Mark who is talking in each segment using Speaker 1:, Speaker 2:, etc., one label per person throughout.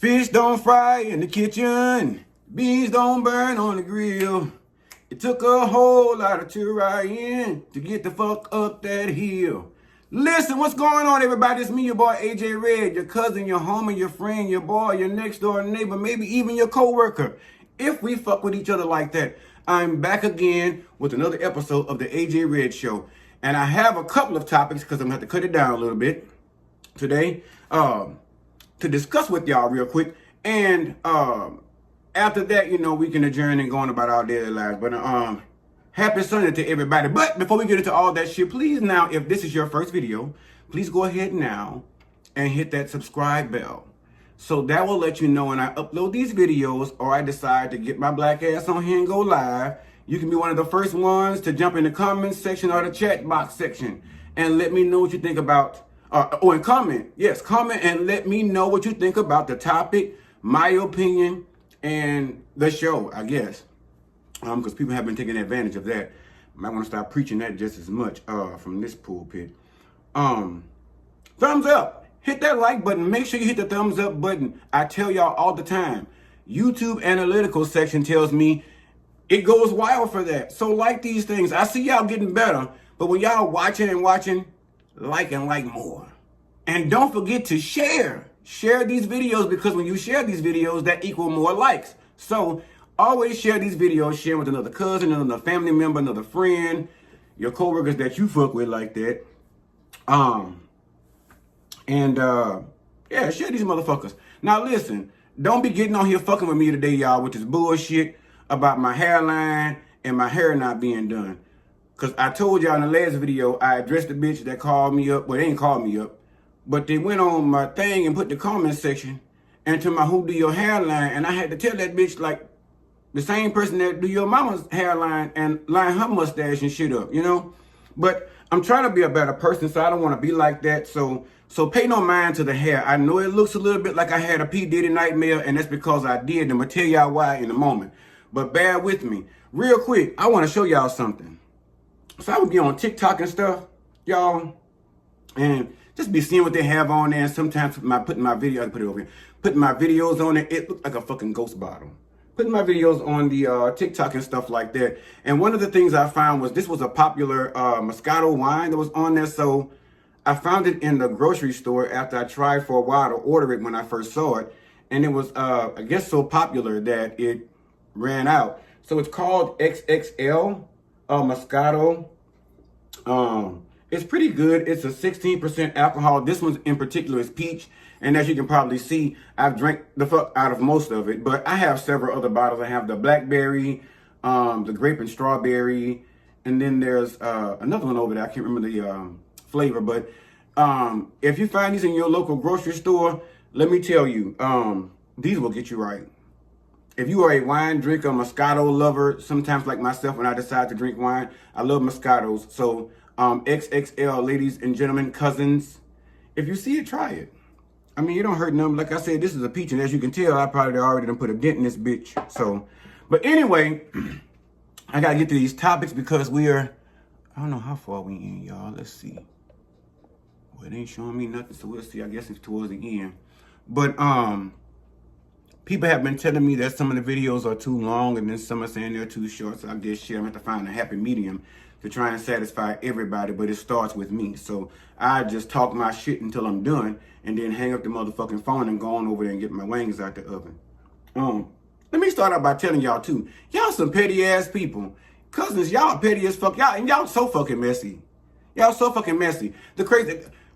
Speaker 1: Fish don't fry in the kitchen. Beans don't burn on the grill. It took a whole lot of trying to get the fuck up that hill. Listen, what's going on, everybody? It's me, your boy AJ Red, your cousin, your homie, your friend, your boy, your next door neighbor, maybe even your co-worker. If we fuck with each other like that, I'm back again with another episode of the AJ Red Show. And I have a couple of topics because I'm going to have to cut it down a little bit today to discuss with y'all real quick. And after that, we can adjourn and go on about our daily lives. But happy Sunday to everybody. But before we get into all that shit, please now, if this is your first video, please go ahead now and hit that subscribe bell. So that will let you know when I upload these videos or I decide to get my black ass on here and go live. You can be one of the first ones to jump in the comments section or the chat box section and let me know what you think about, comment and let me know what you think about the topic, my opinion, and the show, I guess. Because people have been taking advantage of that. Might want to start preaching that just as much from this pulpit. Thumbs up. Hit that like button. Make sure you hit the thumbs up button. I tell y'all all the time. YouTube analytical section tells me it goes wild for that. So like these things. I see y'all getting better. But when y'all watching, like and like more. And don't forget to share. Share these videos because when you share these videos, that equal more likes. So always share these videos. Share with another cousin, another family member, another friend, your coworkers that you fuck with like that. Share these motherfuckers. Now listen, don't be getting on here fucking with me today, y'all, with this bullshit about my hairline and my hair not being done. Cause I told y'all in the last video, I addressed the bitch that called me up. Well, they didn't call me up, but they went on my thing and put the comment section and to my who do your hairline, and I had to tell that bitch like the same person that do your mama's hairline and line her mustache and shit up, But I'm trying to be a better person, so I don't want to be like that. So pay no mind to the hair. I know it looks a little bit like I had a P. Diddy nightmare, and that's because I did. And I'm going to tell y'all why in a moment. But bear with me. Real quick, I want to show y'all something. So I would be on TikTok and stuff, y'all, and just be seeing what they have on there. And sometimes putting my videos on it, it looked like a fucking ghost bottle. Putting my videos on the TikTok and stuff like that. And one of the things I found was this was a popular Moscato wine that was on there. So I found it in the grocery store after I tried for a while to order it when I first saw it. And it was, I guess, so popular that it ran out. So it's called XXL Moscato. It's pretty good. It's a 16% alcohol. This one in particular is peach. And as you can probably see, I've drank the fuck out of most of it. But I have several other bottles. I have the blackberry, the grape and strawberry. And then there's another one over there. I can't remember the flavor. But if you find these in your local grocery store, let me tell you, these will get you right. If you are a wine drinker, Moscato lover, sometimes like myself when I decide to drink wine, I love Moscatos. So XXL, ladies and gentlemen, cousins, if you see it, try it. I mean, it don't hurt nothing. Like I said, this is a peach, and as you can tell, I probably already done put a dent in this bitch. So, but anyway, I gotta get to these topics because I don't know how far we in, y'all. Let's see. Well, it ain't showing me nothing, so we'll see. I guess it's towards the end. But people have been telling me that some of the videos are too long, and then some are saying they're too short. So I guess shit, I'm gonna have to find a happy medium to try and satisfy everybody, but it starts with me. So I just talk my shit until I'm done and then hang up the motherfucking phone and go on over there and get my wings out the oven. Let me start out by telling y'all too, y'all some petty ass people. Cousins, y'all petty as fuck. Y'all so fucking messy. Y'all so fucking messy.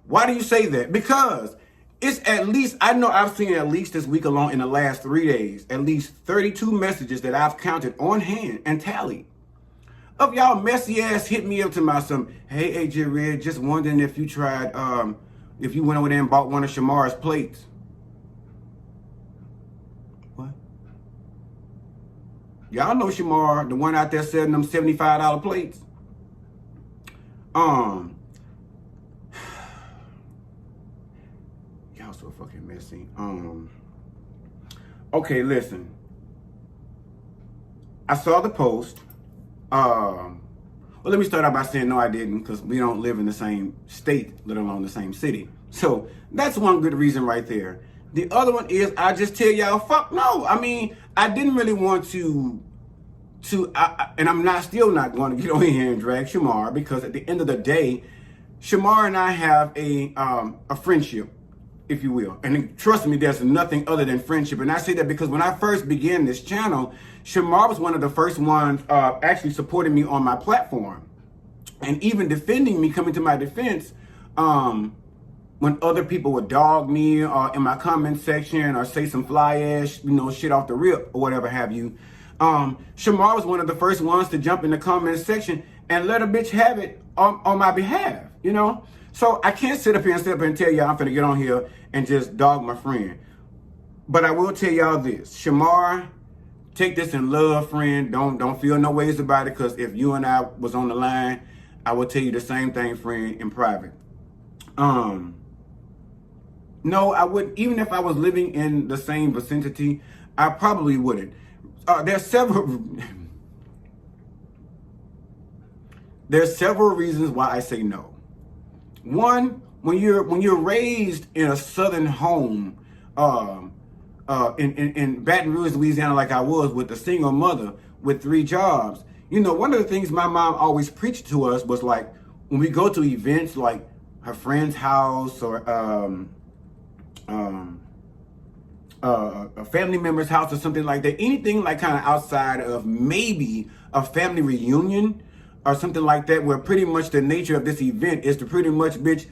Speaker 1: Why do you say that? Because it's at least, I know I've seen at least this week alone in the last 3 days, at least 32 messages that I've counted on hand and tallied. Of y'all messy ass hit me up to my some, hey AJ Red, just wondering if you tried, if you went over there and bought one of Shamar's plates. What? Y'all know Shamar, the one out there selling them $75 plates. Y'all so fucking messy. Okay, listen. I saw the post. Well, let me start out by saying no, I didn't, because we don't live in the same state, let alone the same city. So that's one good reason right there. The other one is I just tell y'all, fuck no. I mean, I didn't really want to and I'm still not going to get on here and drag Shamar, because at the end of the day, Shamar and I have a friendship, if you will. And trust me, there's nothing other than friendship. And I say that because when I first began this channel, Shamar was one of the first ones actually supporting me on my platform. And even defending me, coming to my defense, when other people would dog me in my comment section or say some fly ass, shit off the rip or whatever have you. Shamar was one of the first ones to jump in the comment section and let a bitch have it on my behalf, So I can't sit up here and tell y'all I'm finna get on here and just dog my friend. But I will tell y'all this. Shamar, take this in love, friend. Don't feel no ways about it, because if you and I was on the line, I would tell you the same thing, friend, in private. No, I wouldn't. Even if I was living in the same vicinity, I probably wouldn't. There's several reasons why I say no. One, when you're raised in a southern home, in Baton Rouge, Louisiana, like I was, with a single mother with 3 jobs, one of the things my mom always preached to us was, like, when we go to events like her friend's house or a family member's house or something like that, anything like kind of outside of maybe a family reunion or something like that, where pretty much the nature of this event is to pretty much, bitch,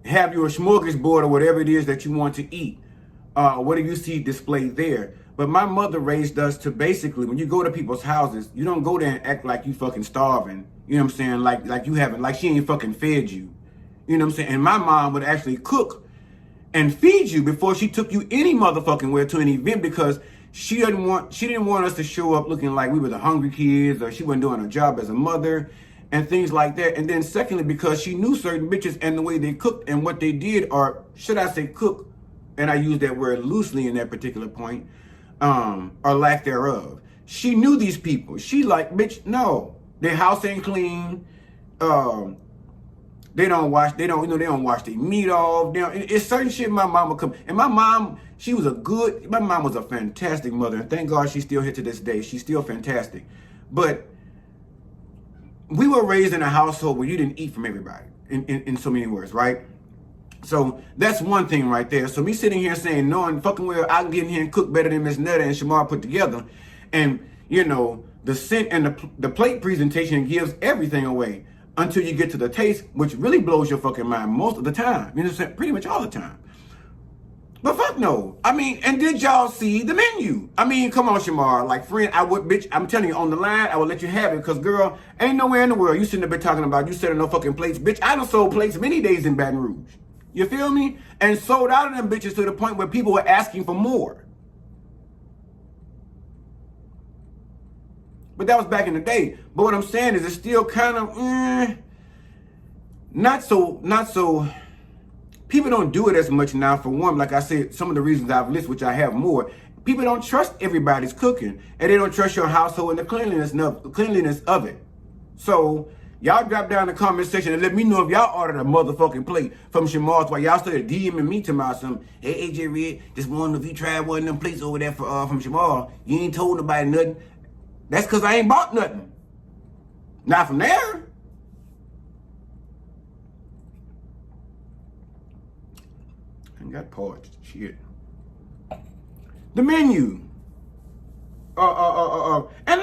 Speaker 1: have your smorgasbord or whatever it is that you want to eat. What do you see displayed there? But my mother raised us to basically, when you go to people's houses, you don't go there and act like you fucking starving. You know what I'm saying? Like you haven't, like she ain't fucking fed you. You know what I'm saying? And my mom would actually cook and feed you before she took you any motherfucking where to an event, because she didn't want us to show up looking like we were the hungry kids, or she wasn't doing her job as a mother and things like that. And then secondly, because she knew certain bitches and the way they cooked and what they did, or should I say cook, and I use that word loosely in that particular point, or lack thereof. She knew these people. She like, bitch, no, their house ain't clean. They don't wash their meat off. It's certain shit my mom would come. And my mom was a fantastic mother. And thank God she's still here to this day. She's still fantastic. But we were raised in a household where you didn't eat from everybody, in so many words, right? So that's one thing right there. So me sitting here saying, knowing fucking well I can get in here and cook better than Miss Netta and Shamar put together. And, the scent and the plate presentation gives everything away, until you get to the taste, which really blows your fucking mind most of the time. Pretty much all the time. But fuck no. I mean, and did y'all see the menu? I mean, come on, Shamar. Like, friend, I'm telling you, on the line, I would let you have it. Because, girl, ain't nowhere in the world you shouldn't have been talking about you selling no fucking plates. Bitch, I done sold plates many days in Baton Rouge. You feel me? And sold out of them bitches to the point where people were asking for more. But that was back in the day. But what I'm saying is, it's still kind of, not so. People don't do it as much now. For one, like I said, some of the reasons I've listed, which I have more. People don't trust everybody's cooking, and they don't trust your household and the cleanliness of it. So y'all drop down in the comment section and let me know if y'all ordered a motherfucking plate from Shamar's, while y'all started DMing me to my some. Hey, AJ Red, just wondering if you tried one of them plates over there from Shamar. You ain't told nobody nothing. That's because I ain't bought nothing. Not from there. I got parched. Shit. The menu. And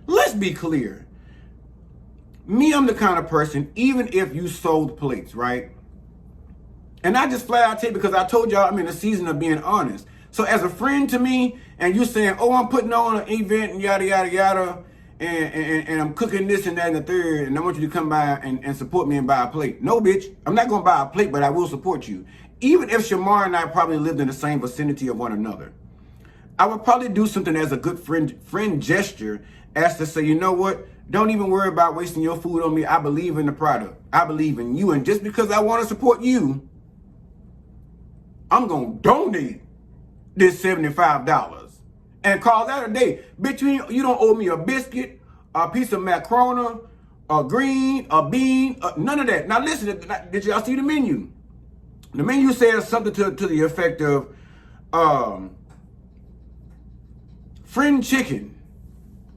Speaker 1: let's be clear. Me, I'm the kind of person, even if you sold plates, right? And I just flat out tell you, because I told y'all I'm in a season of being honest. So as a friend to me, and you saying, oh, I'm putting on an event and yada, yada, yada, and I'm cooking this and that and the third, and I want you to come by and support me and buy a plate. No, bitch, I'm not going to buy a plate, but I will support you. Even if Shamar and I probably lived in the same vicinity of one another, I would probably do something as a good friend gesture, as to say, you know what? Don't even worry about wasting your food on me. I believe in the product. I believe in you. And just because I want to support you, I'm going to donate this $75 and call that a day. Bitch, you don't owe me a biscuit, a piece of macaroni, a green, a bean, none of that. Now listen, did y'all see the menu? The menu says something to the effect of, Friend Chicken.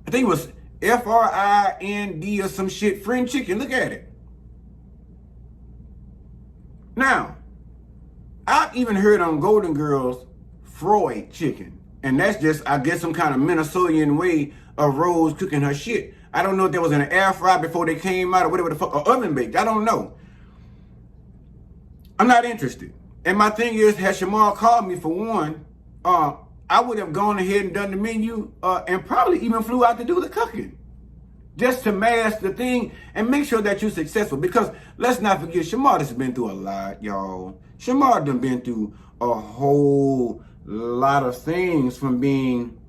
Speaker 1: I think it was FRIND or some shit. Friend Chicken. Look at it. Now, I've even heard on Golden Girls Freud chicken. And that's just, I guess, some kind of Minnesotan way of Rose cooking her shit. I don't know if there was an air fry before they came out or whatever the fuck, or oven baked. I don't know. I'm not interested. And my thing is, had Shamar called me for one, I would have gone ahead and done the menu and probably even flew out to do the cooking. Just to mask the thing and make sure that you're successful. Because let's not forget, Shamar has been through a lot, y'all. Shamar done been through a whole lot of things, from being,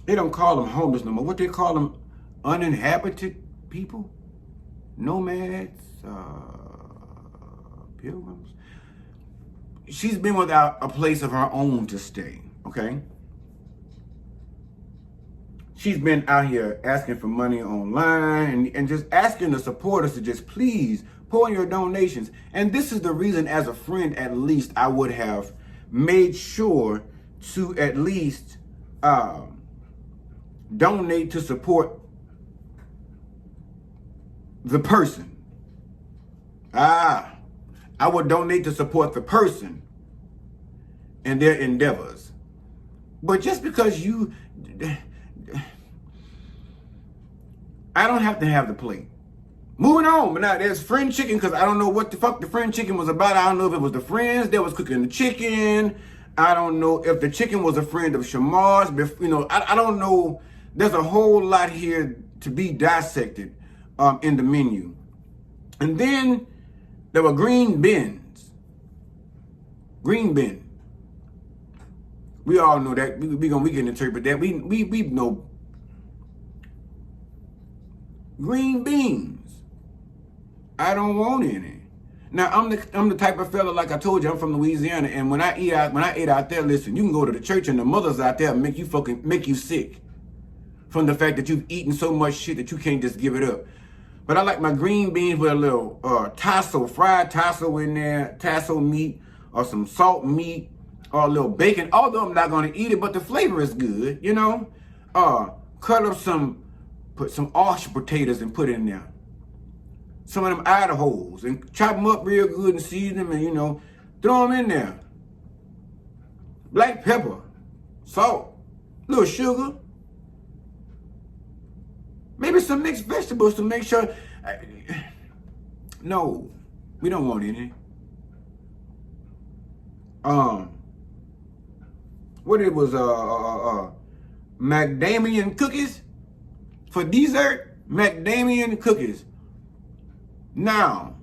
Speaker 1: they don't call them homeless no more. What they call them? Uninhabited people? Nomads? Pilgrims? She's been without a place of her own to stay, okay? She's been out here asking for money online and just asking the supporters to just please pour in your donations. And this is the reason, as a friend, at least, I would have made sure to at least donate to support the person. I would donate to support the person and their endeavors. But just because I don't have to have the plate. Moving on, but now there's Friend Chicken, because I don't know what the fuck the Friend Chicken was about. I don't know if it was the friends that was cooking the chicken. I don't know if the chicken was a friend of Shamar's. You know, I don't know. There's a whole lot here to be dissected in the menu. And then there were green beans. Green bin. We all know that. We can interpret that. We know. Green beans. I don't want any. Now I'm the type of fella, like I told you, I'm from Louisiana, and when I ate out there, listen, you can go to the church and the mothers out there make you sick from the fact that you've eaten so much shit that you can't just give it up. But I like my green beans with a little tassel, fried tassel in there, tassel meat, or some salt meat, or a little bacon. Although I'm not gonna eat it, but the flavor is good, you know. Cut up put some Arch potatoes and put it in there. Some of them Idahos, and chop them up real good and season them, and, you know, throw them in there. Black pepper, salt, a little sugar, maybe some mixed vegetables to make sure. No, we don't want any. What it was, macadamia cookies for dessert. Macadamia cookies. Now,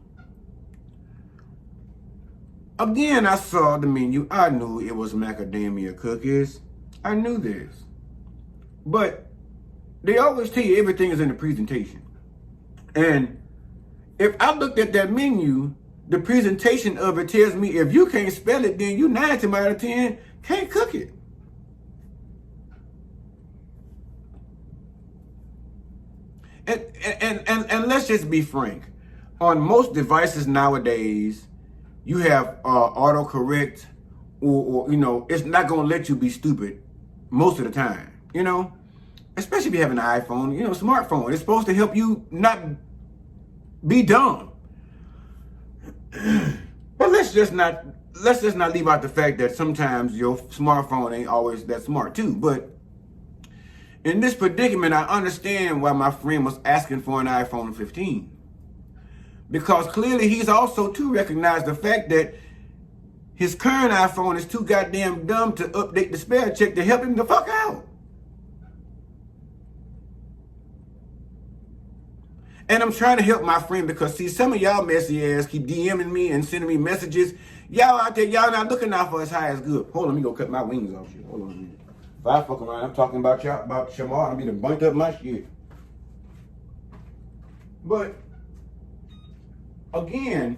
Speaker 1: again, I saw the menu. I knew it was macadamia cookies. I knew this. But they always tell you everything is in the presentation. And if I looked at that menu, the presentation of it tells me if you can't spell it, then you 9 times out of 10 can't cook it. And let's just be frank. On most devices nowadays, you have autocorrect, or you know, it's not gonna let you be stupid most of the time. You know, especially if you have an iPhone, you know, smartphone. It's supposed to help you not be dumb. But let's just not leave out the fact that sometimes your smartphone ain't always that smart too. But in this predicament, I understand why my friend was asking for an iPhone 15. Because clearly he's also to recognize the fact that his current iPhone is too goddamn dumb to update the spell check to help him the fuck out. And I'm trying to help my friend because, see, some of y'all messy ass keep DMing me and sending me messages. Y'all out there, y'all not looking out for as high as good. Hold on, let me go cut my wings off shit. Hold on a minute. If I fuck around, I'm talking about y'all, about Shamar, I'm gonna bunked up my shit. But again,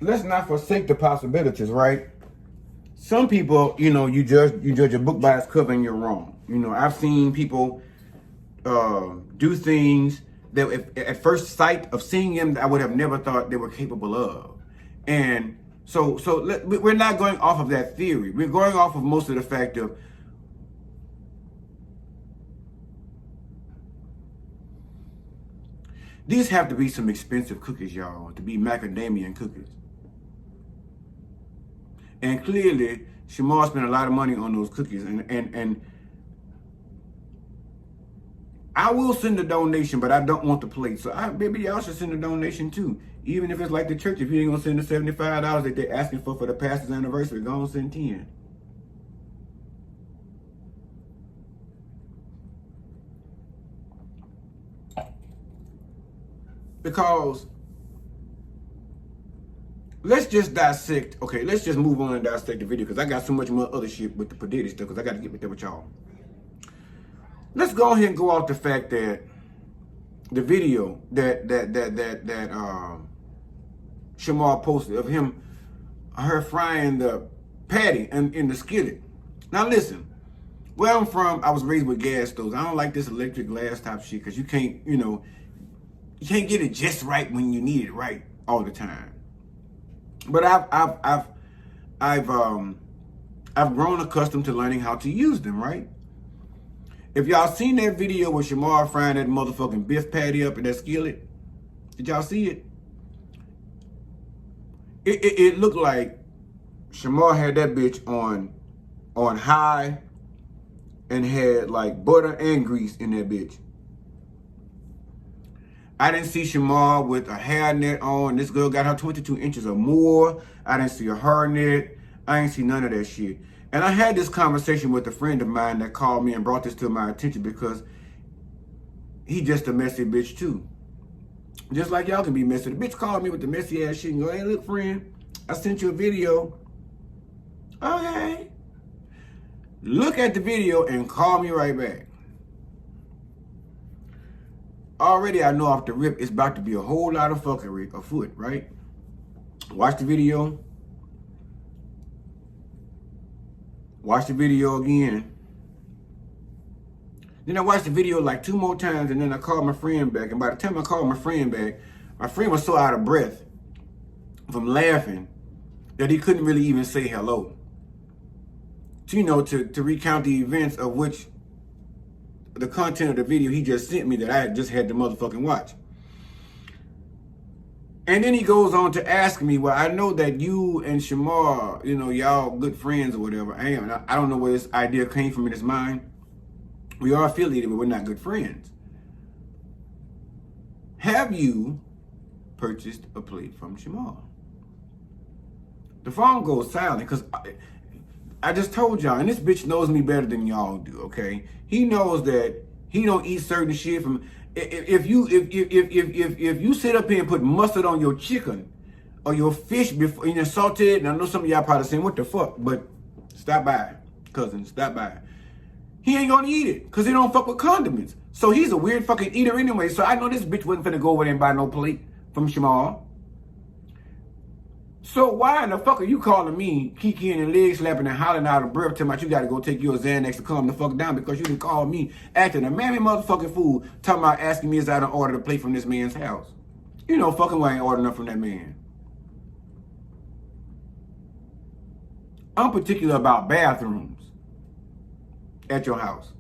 Speaker 1: let's not forsake the possibilities, right? Some people, you know, you judge a book by its cover and you're wrong. You know, I've seen people do things that at first sight of seeing them, I would have never thought they were capable of. And We're not going off of that theory. We're going off of most of the fact of these have to be some expensive cookies, y'all, to be macadamia cookies. And clearly, Shamar spent a lot of money on those cookies. And I will send a donation, but I don't want the plate. So maybe y'all should send a donation too. Even if it's like the church, if you ain't gonna send the $75 that they're asking for the pastor's anniversary, go on send 10. Because let's just dissect. Okay, let's just move on and dissect the video because I got so much more other shit with the Diddy stuff because I got to get with that with y'all. Let's go ahead and go off the fact that the video that Shamar posted of her frying the patty in the skillet. Now listen, where I'm from, I was raised with gas stoves. I don't like this electric glass top shit because you can't, you can't get it just right when you need it right all the time. But I've grown accustomed to learning how to use them, right? If y'all seen that video with Shamar frying that motherfucking beef patty up in that skillet, did y'all see it? It looked like Shamar had that bitch on high and had like butter and grease in that bitch. I didn't see Shamar with a hairnet on. This girl got her 22 inches or more. I didn't see a hairnet. I ain't see none of that shit. And I had this conversation with a friend of mine that called me and brought this to my attention because he just a messy bitch too. Just like y'all can be messy. The bitch called me with the messy ass shit and go, hey, look, friend, I sent you a video. Okay. Look at the video and call me right back. Already I know off the rip it's about to be a whole lot of fuckery afoot, right? Watch the video. Watch the video again. Then I watched the video like 2 more times and then I called my friend back. And by the time I called my friend back, my friend was so out of breath from laughing that he couldn't really even say hello. So, to recount the events of which the content of the video he just sent me that I just had to motherfucking watch. And then he goes on to ask me, well, I know that you and Shamar, y'all good friends or whatever. I don't know where this idea came from in his mind. We are affiliated, but we're not good friends. Have you purchased a plate from Shamar? The phone goes silent because I just told y'all, and this bitch knows me better than y'all do, okay? He knows that he don't eat certain shit from... If you sit up here and put mustard on your chicken or your fish before you saute it, and I know some of y'all probably saying, what the fuck? But stop by, cousin, stop by. He ain't gonna eat it because he don't fuck with condiments. So he's a weird fucking eater anyway. So I know this bitch wasn't finna go over there and buy no plate from Shamar. So why in the fuck are you calling me, kikiing and leg slapping and hollering out of breath telling me you gotta go take your Xanax to calm the fuck down because you didn't call me acting a mammy motherfucking fool talking about asking me is I done ordered a plate from this man's house. Fucking why I ain't ordering enough from that man. I'm particular about bathrooms at your house.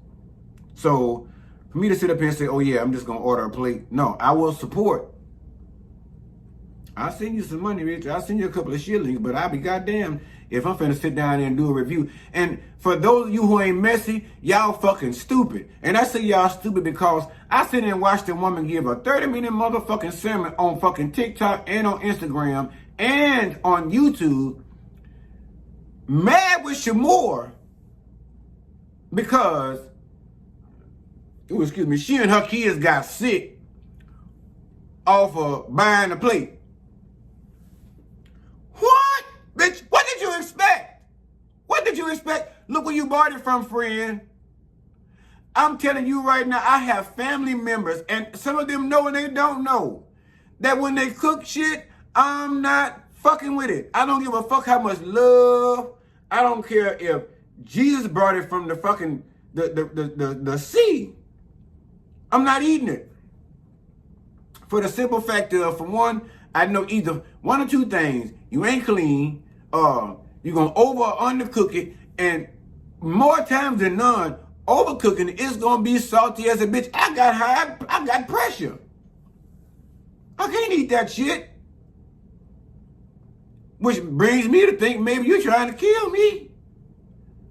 Speaker 1: So for me to sit up here and say, oh yeah, I'm just gonna order a plate. No, I will support. I'll send you some money, bitch. I'll send you a couple of shillings, but I'll be goddamn if I'm finna sit down there and do a review. And for those of you who ain't messy, y'all fucking stupid. And I say y'all stupid because I sit and watch the woman give a 30-minute motherfucking sermon on fucking TikTok and on Instagram and on YouTube, mad with Shamar because, she and her kids got sick off of buying a plate. What? Bitch, what did you expect? What did you expect? Look where you bought it from, friend. I'm telling you right now, I have family members, and some of them know and they don't know, that when they cook shit, I'm not fucking with it. I don't give a fuck how much love. I don't care if Jesus brought it from the fucking, the sea. I'm not eating it. For the simple fact of, for one, I know either one or two things. You ain't clean, you're gonna over or undercook it, and more times than none, overcooking it is gonna be salty as a bitch. I got pressure. I can't eat that shit. Which brings me to think maybe you're trying to kill me.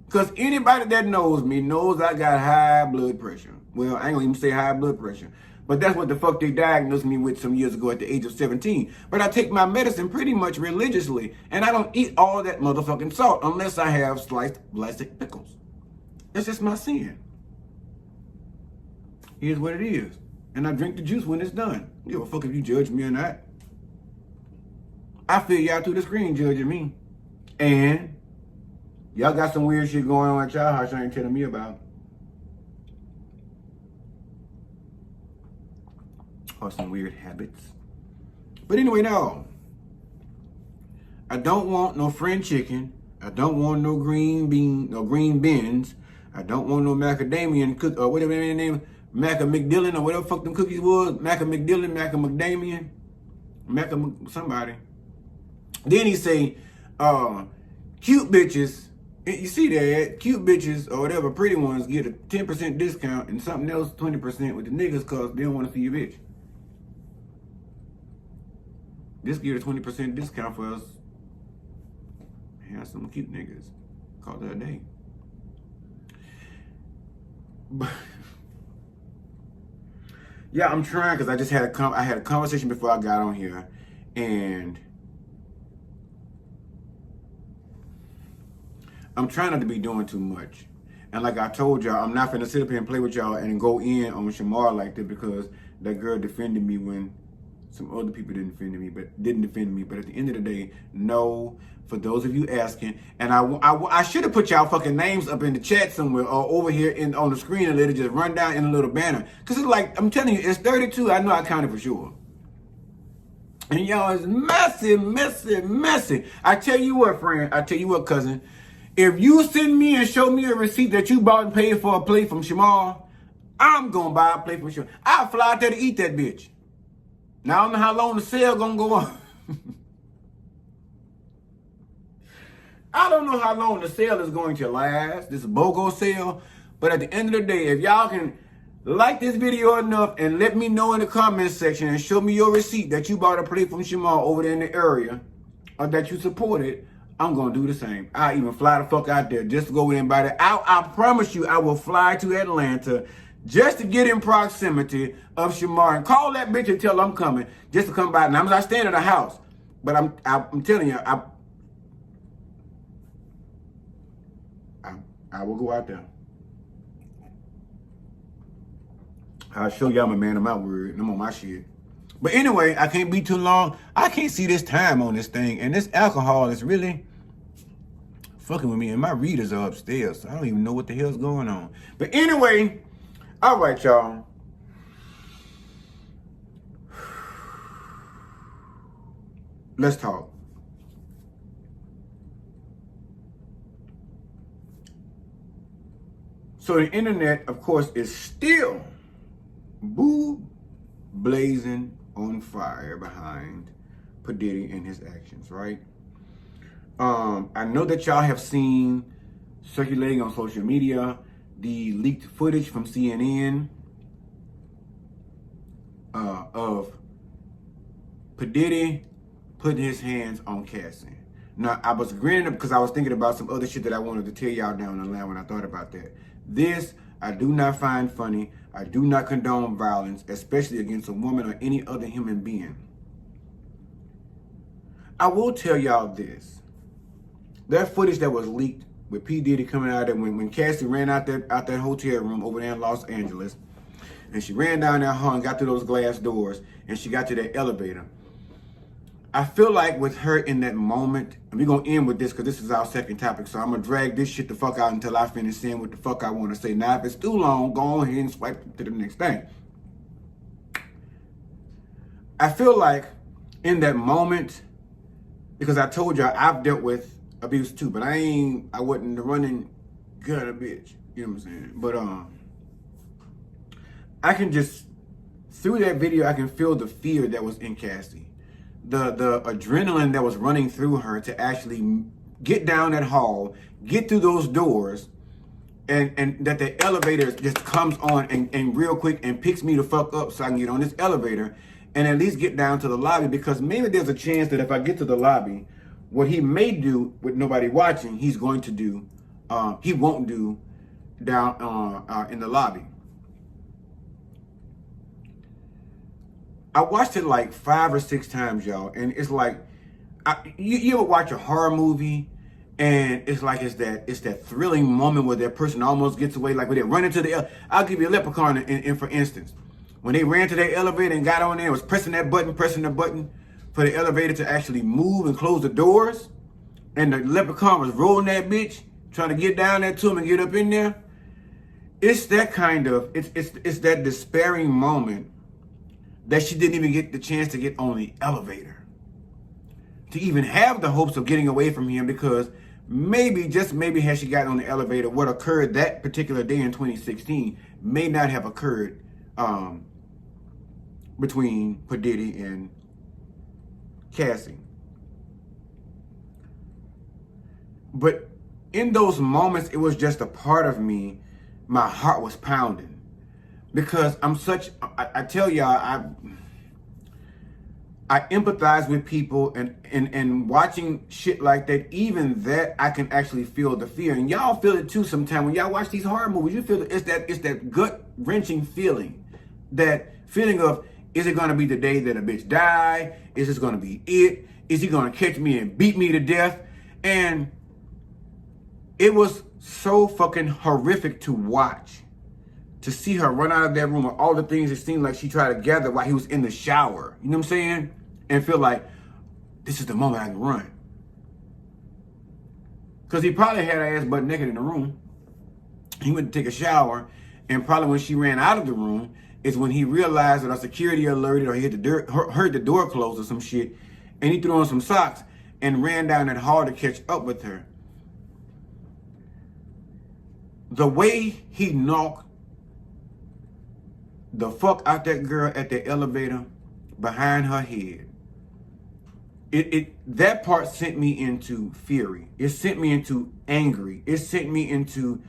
Speaker 1: Because anybody that knows me knows I got high blood pressure. Well, I ain't gonna even say high blood pressure. But that's what the fuck they diagnosed me with some years ago at the age of 17. But I take my medicine pretty much religiously. And I don't eat all that motherfucking salt unless I have sliced plastic pickles. That's just my sin. Here's what it is. And I drink the juice when it's done. Give a fuck if you judge me or not. I feel y'all through the screen judging me. And y'all got some weird shit going on at y'all house y'all ain't telling me about. Or some weird habits. But anyway, no. I don't want no fried chicken. I don't want no green beans. I don't want no macadamian cook or whatever their name, McDillin or whatever the fuck them cookies was. McDamian, somebody. Then he say, cute bitches. You see that? Cute bitches or whatever, pretty ones get a 10% discount and something else 20% with the niggas because they don't want to see your bitch. This give a 20% discount for us handsome cute niggas. Call that a day. But yeah, I'm trying because I just had I had a conversation before I got on here, and I'm trying not to be doing too much. And like I told y'all, I'm not finna sit up here and play with y'all and go in on Shamar like that because that girl defended me when some other people didn't defend me. But at the end of the day, no. For those of you asking, and I should have put y'all fucking names up in the chat somewhere or over here on the screen and let it just run down in a little banner. Cause it's like, I'm telling you, it's 32. I know I counted for sure. And y'all is messy. I tell you what, friend. I tell you what, cousin. If you send me and show me a receipt that you bought and paid for a plate from Shamar, I'm gonna buy a plate from Shamar. I'll fly out there to eat that bitch. Now I don't know how long the sale gonna go on. I don't know how long the sale is going to last, this BOGO sale, but at the end of the day, if y'all can like this video enough and let me know in the comments section and show me your receipt that you bought a plate from Shamar over there in the area or that you supported, I'm going to do the same. I'll even fly the fuck out there just to go in and buy that. I promise you I will fly to Atlanta just to get in proximity of Shamar and call that bitch and tell her I'm coming just to come by. Now I'm not staying at her house, but I'm telling you, I will go out there. I'll show y'all my man of my word and I'm on my shit. But anyway, I can't be too long. I can't see this time on this thing. And this alcohol is really fucking with me. And my readers are upstairs. So I don't even know what the hell's going on. But anyway, all right, y'all. Let's talk. So the internet, of course, is still blazing on fire behind P. Diddy and his actions, right? I know that y'all have seen circulating on social media the leaked footage from CNN of P. Diddy putting his hands on Cassie. Now, I was grinning because I was thinking about some other shit that I wanted to tell y'all down the line when I thought about that. This, I do not find funny. I do not condone violence, especially against a woman or any other human being. I will tell y'all this. That footage that was leaked with P. Diddy coming out there when Cassie ran out that hotel room over there in Los Angeles, and she ran down that hall and got through those glass doors, and she got to that elevator. I feel like with her in that moment, and we're going to end with this because this is our second topic, so I'm going to drag this shit the fuck out until I finish saying what the fuck I want to say. Now, if it's too long, go ahead and swipe to the next thing. I feel like in that moment, because I told y'all I've dealt with abuse too, but I wasn't the running gutter bitch. You know what I'm saying? But I can just, through that video, I can feel the fear that was in Cassie. the adrenaline that was running through her to actually get down that hall, get through those doors, and that the elevator just comes on and real quick and picks me the fuck up so I can get on this elevator and at least get down to the lobby, because maybe there's a chance that if I get to the lobby, what he may do with nobody watching, he's going to do, he won't do down in the lobby. I watched it like 5 or 6 times, y'all, and it's like, you ever watch a horror movie and it's like it's that thrilling moment where that person almost gets away, like when they run into the I'll give you a Leprechaun in for instance. When they ran to their elevator and got on there, was pressing the button for the elevator to actually move and close the doors, and the Leprechaun was rolling that bitch, trying to get down there to him and get up in there. It's that kind of, it's that despairing moment that she didn't even get the chance to get on the elevator, to even have the hopes of getting away from him, because maybe, just maybe, had she gotten on the elevator, what occurred that particular day in 2016 may not have occurred between Diddy and Cassie. But in those moments, it was just a part of me, my heart was pounding, because I'm such, I tell y'all, I empathize with people, and watching shit like that, even that, I can actually feel the fear. And y'all feel it too sometimes. When y'all watch these horror movies, you feel it's that gut-wrenching feeling. That feeling of, is it going to be the day that a bitch die? Is this going to be it? Is he going to catch me and beat me to death? And it was so fucking horrific to watch. To see her run out of that room with all the things it seemed like she tried to gather while he was in the shower. You know what I'm saying? And feel like, this is the moment I can run. Because he probably had her ass butt naked in the room. He went to take a shower. And probably when she ran out of the room is when he realized that a security alerted, or he heard the door close or some shit. And he threw on some socks and ran down that hall to catch up with her. The way he knocked the fuck out that girl at the elevator behind her head, that part sent me into fury. It sent me into angry. It sent me into,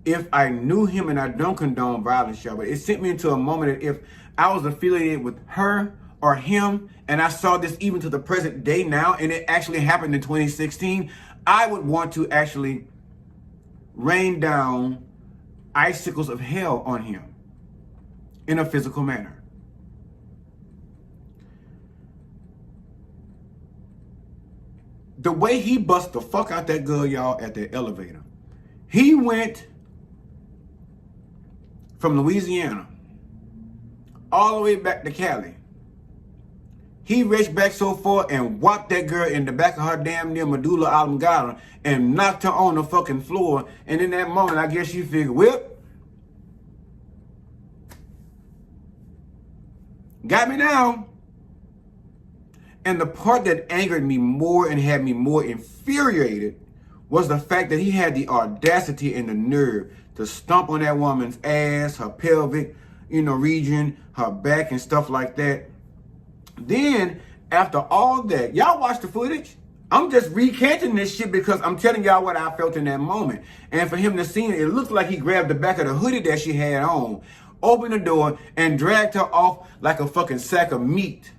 Speaker 1: if I knew him, and I don't condone violence, y'all, but it sent me into a moment that if I was affiliated with her or him, and I saw this even to the present day now, and it actually happened in 2016, I would want to actually rain down icicles of hell on him in a physical manner. The way he bust the fuck out that girl, y'all, at the elevator. He went from Louisiana all the way back to Cali. He reached back so far and whopped that girl in the back of her damn near medulla oblongata and knocked her on the fucking floor. And in that moment, I guess you figured, whip, got me now. And the part that angered me more and had me more infuriated was the fact that he had the audacity and the nerve to stomp on that woman's ass, her pelvic, region, her back and stuff like that. Then, after all that, y'all watch the footage. I'm just recanting this shit because I'm telling y'all what I felt in that moment. And for him to see it looked like he grabbed the back of the hoodie that she had on, opened the door, and dragged her off like a fucking sack of meat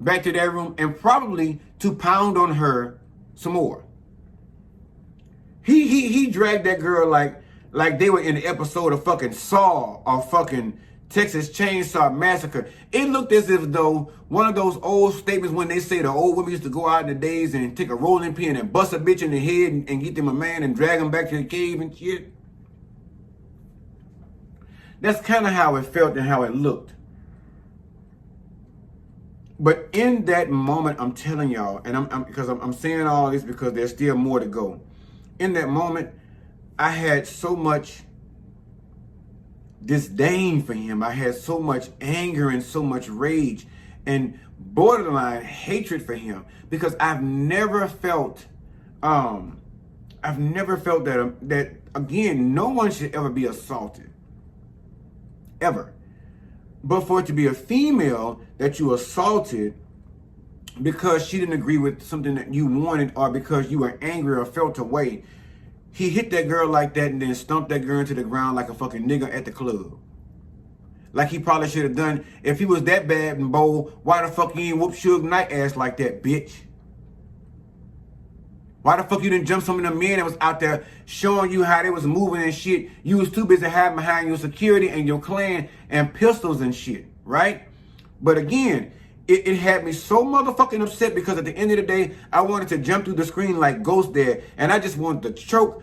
Speaker 1: back to that room, and probably to pound on her some more. He dragged that girl like they were in the episode of fucking Saw or fucking Texas Chainsaw Massacre. It looked as if though one of those old statements when they say the old women used to go out in the days and take a rolling pin and bust a bitch in the head and get them a man and drag him back to the cave and shit. That's kind of how it felt and how it looked. But in that moment, I'm telling y'all, and I'm saying all this because there's still more to go. In that moment, I had so much disdain for him. I had so much anger and so much rage and borderline hatred for him, because I've never felt that again, no one should ever be assaulted. Ever. But for it to be a female that you assaulted because she didn't agree with something that you wanted, or because you were angry or felt away, he hit that girl like that and then stumped that girl into the ground like a fucking nigga at the club. Like he probably should have done. If he was that bad and bold, why the fuck you ain't whoop Suge Knight ass like that, bitch? Why the fuck you didn't jump some of the men that was out there showing you how they was moving and shit? You was too busy hiding behind your security and your clan and pistols and shit, right? But again, it had me so motherfucking upset because at the end of the day, I wanted to jump through the screen like Ghost there, and I just wanted to choke.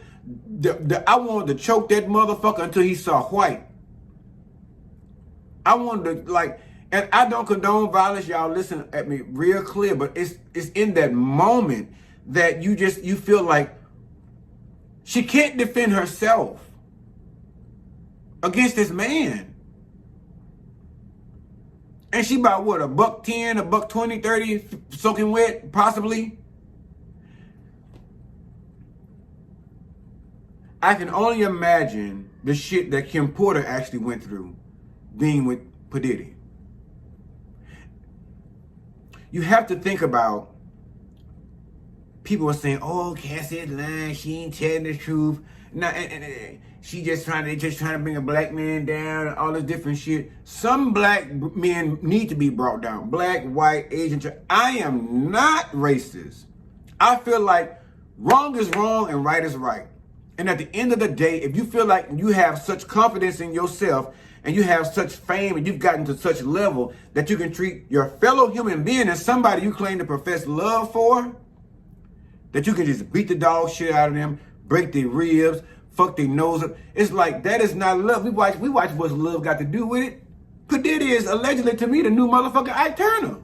Speaker 1: I wanted to choke that motherfucker until he saw white. I wanted to, like, and I don't condone violence, y'all listen at me real clear, but it's in that moment that you feel like she can't defend herself against this man. And she about what, $110, $120, $30, soaking wet, possibly. I can only imagine the shit that Kim Porter actually went through being with Diddy. You have to think about, people are saying, "Oh, Cassie's lying. She ain't telling the truth. No, she just trying to bring a black man down and all this different shit." Some black men need to be brought down. Black, white, Asian. I am not racist. I feel like wrong is wrong and right is right. And at the end of the day, if you feel like you have such confidence in yourself and you have such fame and you've gotten to such level that you can treat your fellow human being as somebody you claim to profess love for, that you can just beat the dog shit out of them, break their ribs, fuck their nose up. It's like, that is not love. We watch what's love got to do with it. P. Diddy is allegedly, to me, the new motherfucking Ike Turner.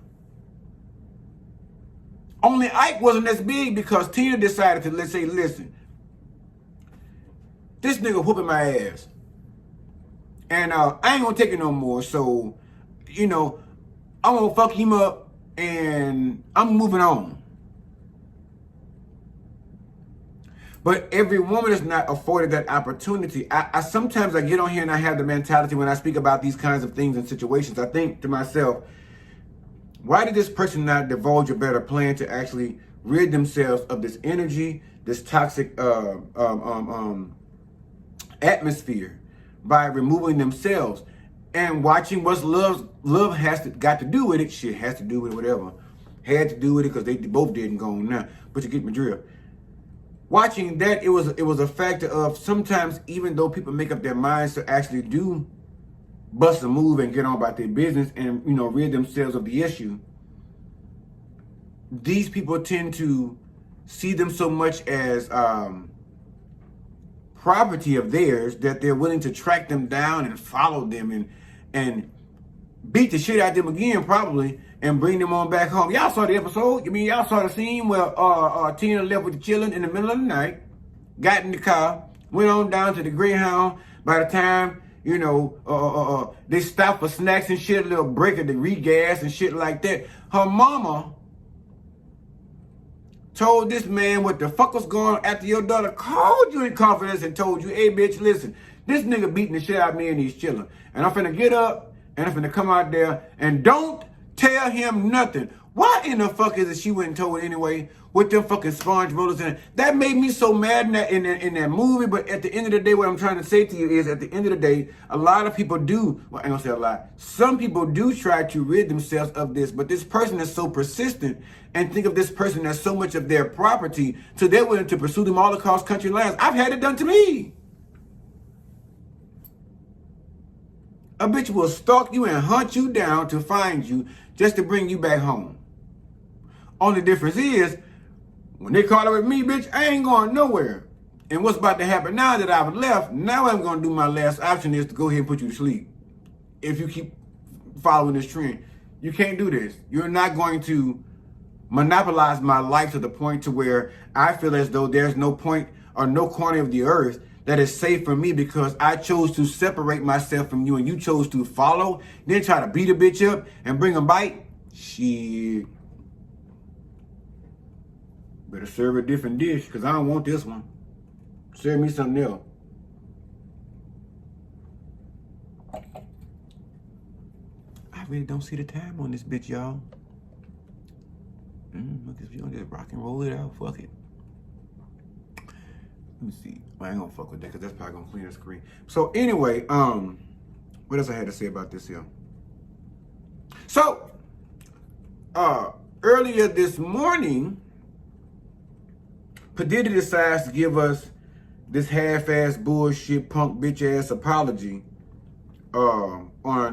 Speaker 1: Only Ike wasn't as big because Tina decided to, let's say, listen, this nigga whooping my ass. And I ain't gonna take it no more. So, I'm gonna fuck him up and I'm moving on. But every woman is not afforded that opportunity. I sometimes I get on here and I have the mentality when I speak about these kinds of things and situations. I think to myself, why did this person not divulge a better plan to actually rid themselves of this energy, this toxic atmosphere, by removing themselves and watching what's love got to do with it. Shit has to do with it, whatever. Had to do with it because they both didn't go on now. But you get my drill. Watching that, it was a factor of sometimes, even though people make up their minds to actually do bust a move and get on about their business and rid themselves of the issue, these people tend to see them so much as property of theirs that they're willing to track them down and follow them and beat the shit out of them again, probably, and bring them on back home. Y'all saw the episode. Y'all saw the scene where Tina left with the children in the middle of the night, got in the car, went on down to the Greyhound. By the time, they stopped for snacks and shit, a little break of the regas and shit like that, her mama told this man what the fuck was going on after your daughter called you in confidence and told you, "Hey, bitch, listen, this nigga beating the shit out of me and these children. And I'm finna get up and I'm finna come out there and don't tell him nothing." Why in the fuck is it she went and told it anyway with them fucking sponge rollers in it? That made me so mad in that movie. But at the end of the day, what I'm trying to say to you is, at the end of the day, a lot of people do, well, I ain't gonna say a lot, some people do try to rid themselves of this, but this person is so persistent and think of this person as so much of their property, so they're willing to pursue them all across country lines. I've had it done to me. A bitch will stalk you and hunt you down to find you just to bring you back home. Only difference is, when they call it with me, bitch, I ain't going nowhere. And what's about to happen now that I've left, now I'm going to do my last option is to go ahead and put you to sleep. If you keep following this trend, you can't do this. You're not going to monopolize my life to the point to where I feel as though there's no point or no corner of the earth that is safe for me because I chose to separate myself from you and you chose to follow, then try to beat a bitch up and bring a bite. Shit. Better serve a different dish because I don't want this one. Serve me something else. really don't see the time on this bitch, y'all. Look, if you don't just rock and roll it out, fuck it. Let me see. Well, I ain't gonna fuck with that because that's probably gonna clean the screen. So anyway, what else I had to say about this here? So, earlier this morning, P. Diddy decides to give us this half-ass bullshit punk bitch-ass apology on I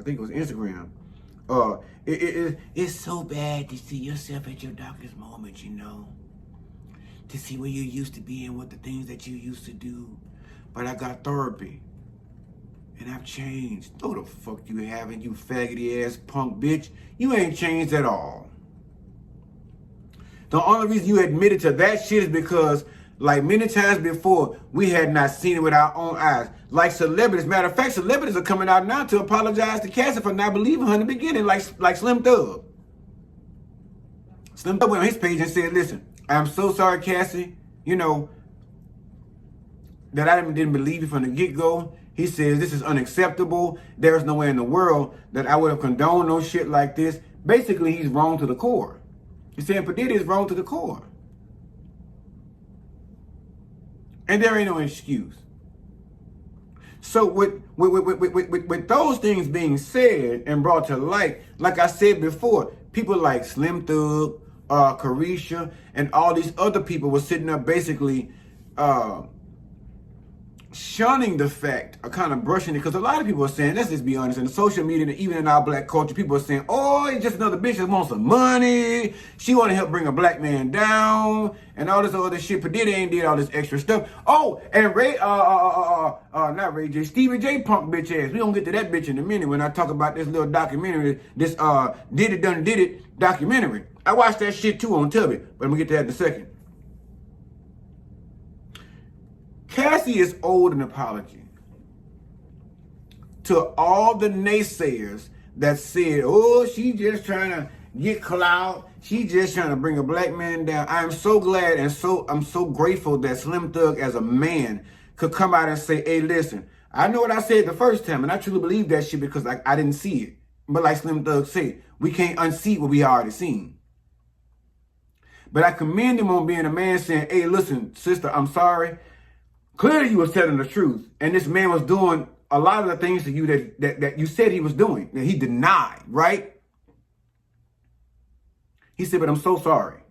Speaker 1: think it was Instagram. It's so bad to see yourself at your darkest moment, you know. To see where you used to be and what the things that you used to do. But I got therapy. And I've changed. No, the fuck you haven't, you faggoty ass punk bitch. You ain't changed at all. The only reason you admitted to that shit is because, like many times before, we had not seen it with our own eyes. Like celebrities. Matter of fact, celebrities are coming out now to apologize to Cassie for not believing her in the beginning, like Slim Thug. Slim Thug went on his page and said, listen, I'm so sorry, Cassie, you know, that I didn't believe you from the get-go. He says, this is unacceptable. There's no way in the world that I would have condoned no shit like this. Basically, he's wrong to the core. He's saying P. Diddy is wrong to the core. And there ain't no excuse. So with those things being said and brought to light, like I said before, people like Slim Thug, Carisha, and all these other people were sitting there basically shunning the fact, or kind of brushing it, because a lot of people are saying, let's just be honest, in the social media and even in our black culture, people are saying, oh, it's just another bitch that wants some money. She want to help bring a black man down and all this other shit. But Diddy ain't did all this extra stuff. Oh, and not Ray J, Stevie J punk bitch ass. We gonna get to that bitch in a minute when I talk about this little documentary, this Diddy Done Did It documentary. I watched that shit too on Tubby, but I'm gonna get to that in a second. Cassie is owed an apology to all the naysayers that said, oh, she just trying to get clout. She just trying to bring a black man down. I am so glad and I'm so grateful that Slim Thug as a man could come out and say, hey, listen, I know what I said the first time, and I truly believe that shit because I didn't see it. But like Slim Thug said, we can't unsee what we already seen. But I commend him on being a man saying, hey, listen, sister, I'm sorry. Clearly you was telling the truth. And this man was doing a lot of the things to you that you said he was doing, that he denied, right? He said, but I'm so sorry.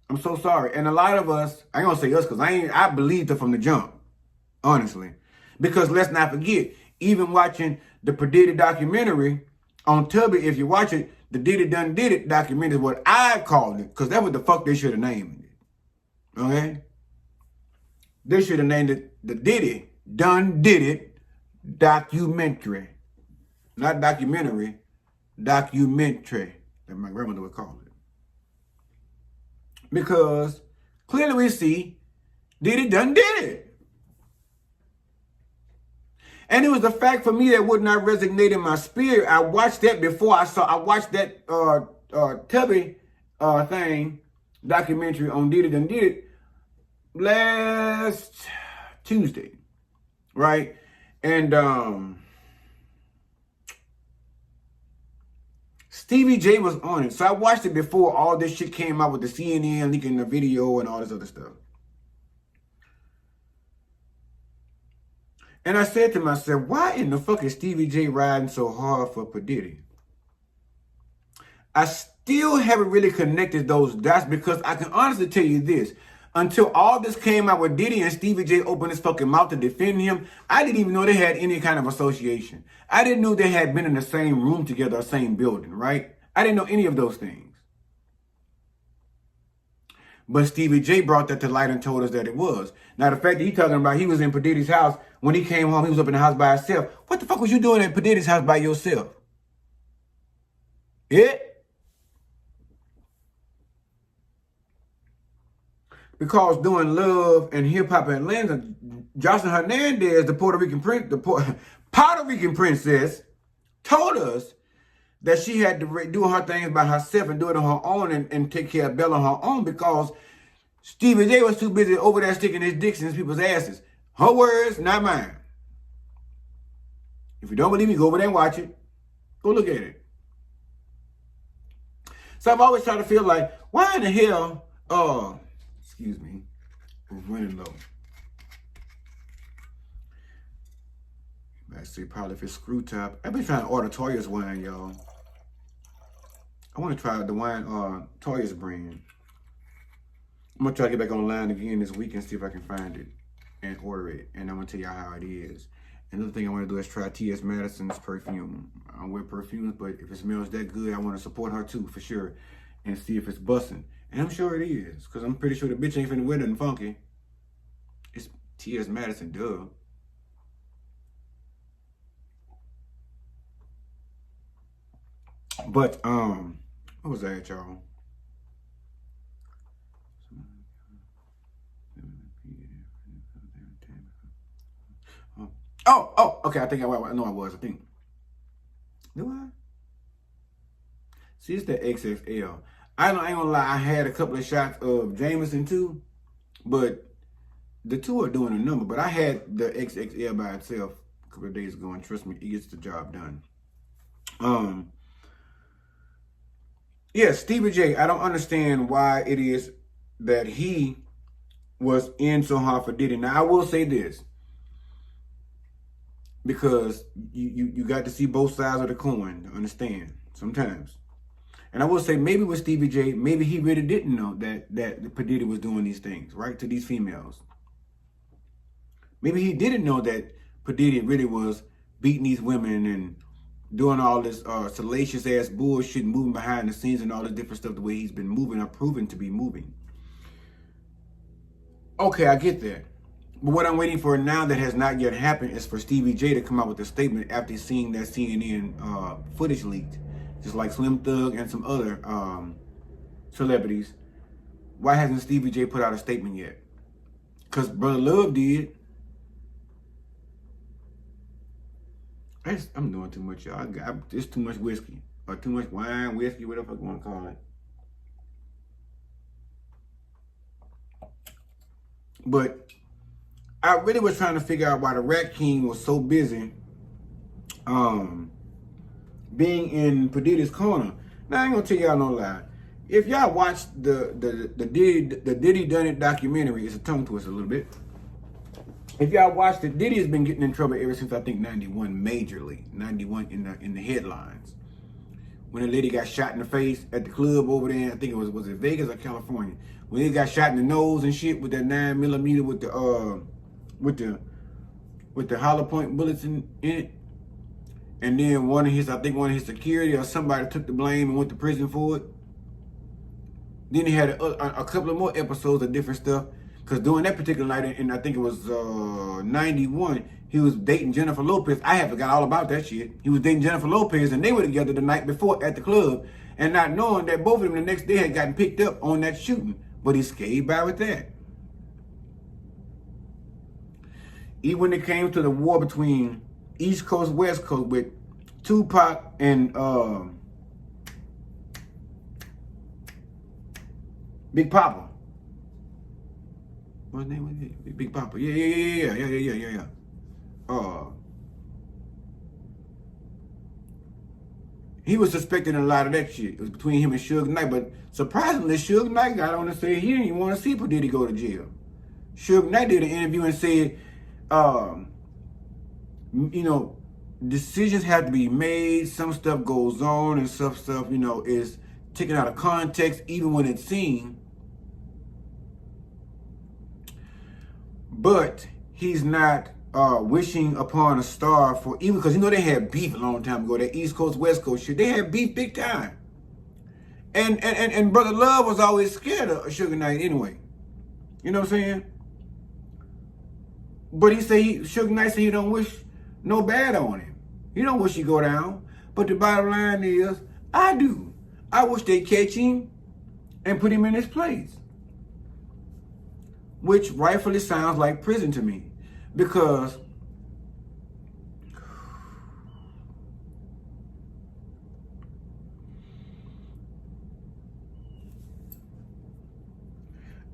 Speaker 1: I'm so sorry. And a lot of us, I ain't gonna say us, because I believed her from the jump, honestly. Because let's not forget, even watching the P. Diddy documentary on Tubby, if you watch it, the Diddy Done Did It documentary is what I called it, because that's what the fuck they should have named it. Okay? They should have named it the Diddy Done Did It documentary. Not documentary, documentary, that my grandmother would call it. Because clearly we see Diddy Done Did It. And it was the fact for me that would not resonate in my spirit. I watched that before I watched that Tubby thing, documentary on Diddy Done Did It, last Tuesday, right? And Stevie J was on it. So I watched it before all this shit came out with the CNN leaking the video and all this other stuff. And I said to myself, why in the fuck is Stevie J riding so hard for P. Diddy? I still haven't really connected those dots because I can honestly tell you this. Until all this came out with Diddy and Stevie J opened his fucking mouth to defend him, I didn't even know they had any kind of association. I didn't know they had been in the same room together or same building, right? I didn't know any of those things. But Stevie J brought that to light and told us that it was. Now, the fact that he's talking about he was in P. Diddy's house, when he came home, he was up in the house by himself. What the fuck was you doing at P. Diddy's house by yourself? Yeah? Because doing Love and Hip Hop Atlanta, Jocelyn Hernandez, the Puerto Rican princess, told us that she had to do her things by herself and do it on her own and take care of Bella on her own because Stevie J was too busy over there sticking his dicks in people's asses. Her words, not mine. If you don't believe me, go over there and watch it. Go look at it. So I've always tried to feel like, why in the hell, excuse me, we're running low. I say probably if it's screw top. I've been trying to order Toya's wine, y'all. I want to try the wine, Toya's brand. I'm going to try to get back online again this week and see if I can find it and order it. And I'm going to tell y'all how it is. Another thing I want to do is try T.S. Madison's perfume. I don't wear perfumes, but if it smells that good, I want to support her too, for sure. And see if it's busting. And I'm sure it is, because I'm pretty sure the bitch ain't finna wear nothing funky. It's T.S. Madison, duh. But, what was that, y'all? Okay, I think I know I was, I think. Do I? See, it's the XXL. I ain't gonna lie, I had a couple of shots of Jameson too, but the two are doing a number. But I had the XXL by itself a couple of days ago, and trust me, it gets the job done. Yeah, Stevie J, I don't understand why it is that he was in so hard for Diddy. Now, I will say this, because you got to see both sides of the coin to understand sometimes. And I will say, maybe with Stevie J, maybe he really didn't know that Diddy was doing these things, right, to these females. Maybe he didn't know that Diddy really was beating these women and doing all this salacious ass bullshit, moving behind the scenes and all this different stuff the way he's been moving or proven to be moving. Okay, I get that. But what I'm waiting for now that has not yet happened is for Stevie J to come out with a statement after seeing that CNN footage leaked. Just like Slim Thug and some other celebrities. Why hasn't Stevie J put out a statement yet? Because Brother Love did. I'm doing too much, y'all. It's too much whiskey. Or too much wine, whiskey, whatever you want to call it. But I really was trying to figure out why the Rat King was so busy being in Diddy's corner. Now, I ain't gonna tell y'all no lie. If y'all watched the Diddy Done It documentary, it's a tongue twister a little bit. If y'all watched it, Diddy has been getting in trouble ever since I think 91, majorly. 91 in the headlines. When a lady got shot in the face at the club over there, I think it was it Vegas or California? When he got shot in the nose and shit with that 9mm with the hollow point bullets in it. And then one of his security or somebody took the blame and went to prison for it. Then he had a couple of more episodes of different stuff. Because during that particular night, and I think it was 91, he was dating Jennifer Lopez. I had forgot all about that shit. He was dating Jennifer Lopez, and they were together the night before at the club, and not knowing that both of them the next day had gotten picked up on that shooting. But he skated by with that. Even when it came to the war between East Coast, West Coast with Tupac and Big Papa. What's his name? Big Papa. Yeah. He was suspected in a lot of that shit. It was between him and Suge Knight, but surprisingly, Suge Knight got on and said he didn't even want to see P. Diddy go to jail. Suge Knight did an interview and said, you know, decisions have to be made. Some stuff goes on, and some stuff, you know, is taken out of context, even when it's seen. But he's not wishing upon a star for, even because, you know, they had beef a long time ago. That East Coast, West Coast shit, they had beef big time. And Brother Love was always scared of Suge Knight anyway. You know what I'm saying? But Suge Knight said he don't wish no bad on him. He don't wish he go down. But the bottom line is, I do. I wish they catch him and put him in his place. Which rightfully sounds like prison to me. Because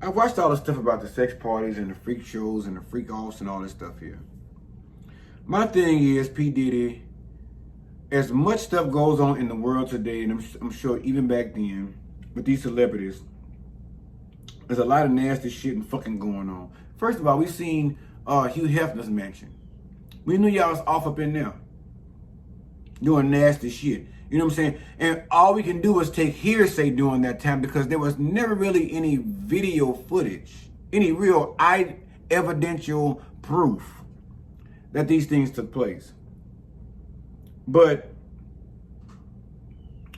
Speaker 1: I watched all the stuff about the sex parties and the freak shows and the freak offs and all this stuff here. My thing is, P. Diddy, as much stuff goes on in the world today, and I'm sure even back then, with these celebrities, there's a lot of nasty shit and fucking going on. First of all, we seen Hugh Hefner's mansion. We knew y'all was off up in there doing nasty shit. You know what I'm saying? And all we can do is take hearsay during that time because there was never really any video footage, any real evidential proof that these things took place. But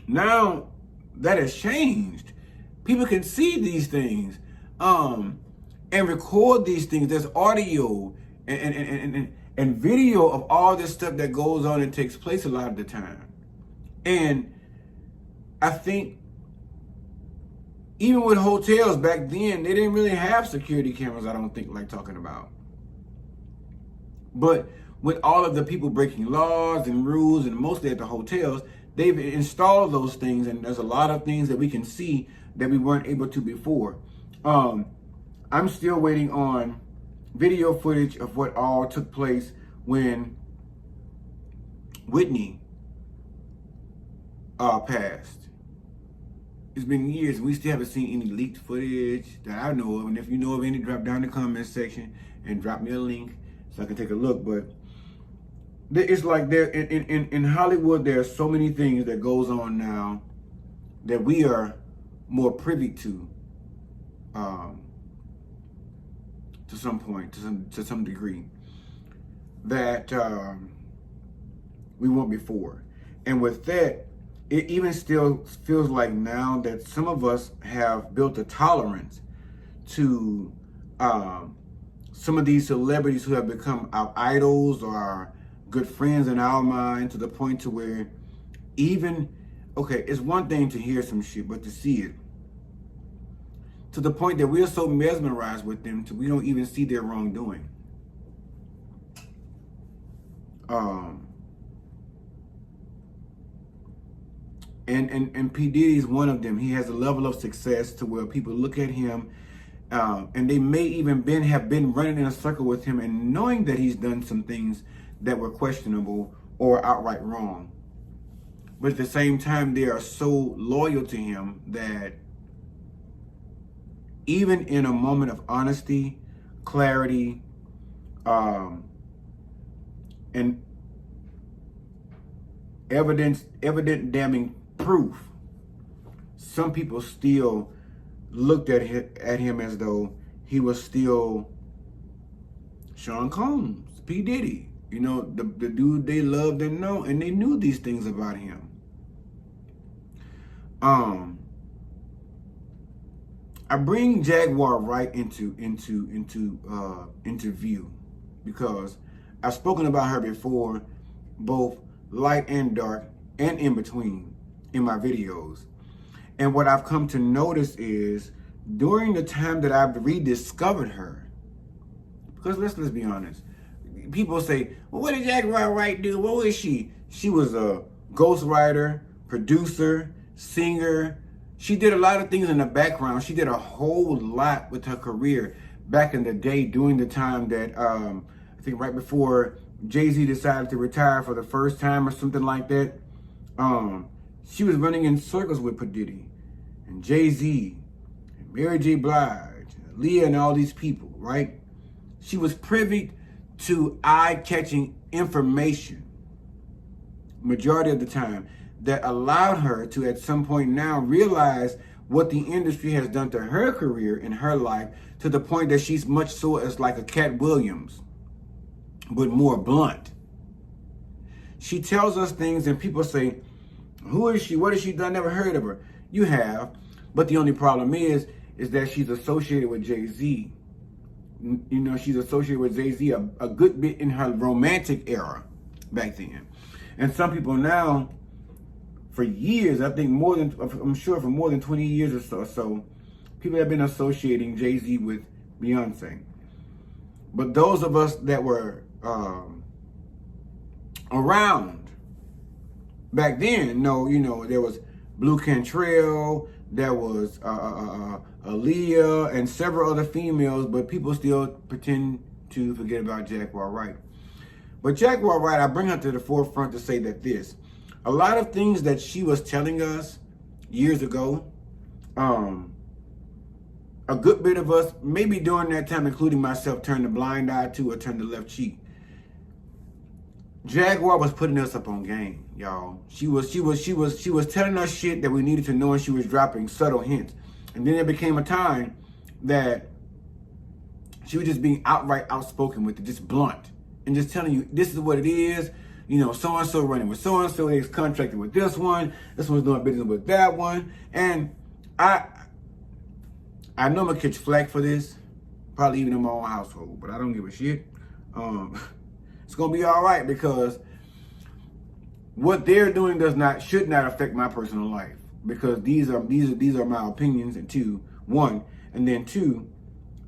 Speaker 1: now that has changed. People can see these things and record these things. There's audio and video of all this stuff that goes on and takes place a lot of the time. And I think even with hotels back then, they didn't really have security cameras, I don't think, like talking about. But with all of the people breaking laws and rules, and mostly at the hotels, they've installed those things, and there's a lot of things that we can see that we weren't able to before. I'm still waiting on video footage of what all took place when Whitney passed. It's been years and we still haven't seen any leaked footage that I know of. And if you know of any, drop down in the comment section and drop me a link so I can take a look. But it's like there in Hollywood, there are so many things that goes on now that we are more privy to some point, to some degree, that we weren't before. And with that, it even still feels like now that some of us have built a tolerance to some of these celebrities who have become our idols or our good friends in our mind, to the point to where even, okay, it's one thing to hear some shit, but to see it, to the point that we're so mesmerized with them we don't even see their wrongdoing. And P. Diddy is one of them. He has a level of success to where people look at him and they may even have been running in a circle with him and knowing that he's done some things that were questionable or outright wrong. But at the same time, they are so loyal to him that even in a moment of honesty, clarity, and evident damning proof, some people still looked at him as though he was still Sean Combs, P. Diddy. You know, the dude they loved and know, and they knew these things about him. I bring Jaguar Wright into view because I've spoken about her before, both light and dark and in between, in my videos. And what I've come to notice is during the time that I've rediscovered her, because let's be honest, people say, well, what did Jaguar Wright do? What was she? She was a ghostwriter, producer, singer. She did a lot of things in the background. She did a whole lot with her career back in the day, during the time that I think right before Jay-Z decided to retire for the first time or something like that. She was running in circles with P. Diddy and Jay-Z and Mary J. Blige, Leah, and all these people, right? She was privy to eye-catching information majority of the time that allowed her to at some point now realize what the industry has done to her career and her life, to the point that she's much so as like a Cat Williams, but more blunt. She tells us things and people say, who is she? What has she done? Never heard of her. You have, but the only problem is that she's associated with Jay-Z. You know, she's associated with Jay-Z a good bit in her romantic era back then. And some people now, for years, I think I'm sure for more than 20 years or so, people have been associating Jay-Z with Beyonce. But those of us that were around back then know, you know, there was Blue Cantrell, there was Aaliyah, and several other females, but people still pretend to forget about Jaguar Wright. But Jaguar Wright, I bring her to the forefront to say that a lot of things that she was telling us years ago, a good bit of us, maybe during that time, including myself, turned the blind eye to or turned the left cheek. Jaguar was putting us up on game, y'all. She was telling us shit that we needed to know, and she was dropping subtle hints. And then there became a time that she was just being outright outspoken with it, just blunt, and just telling you this is what it is. You know, so-and-so running with so-and-so, they's contracted with this one's doing business with that one. And I know I'm gonna catch flack for this, probably even in my own household, but I don't give a shit. It's gonna be all right, because what they're doing should not affect my personal life, because these are my opinions. And one, and then two,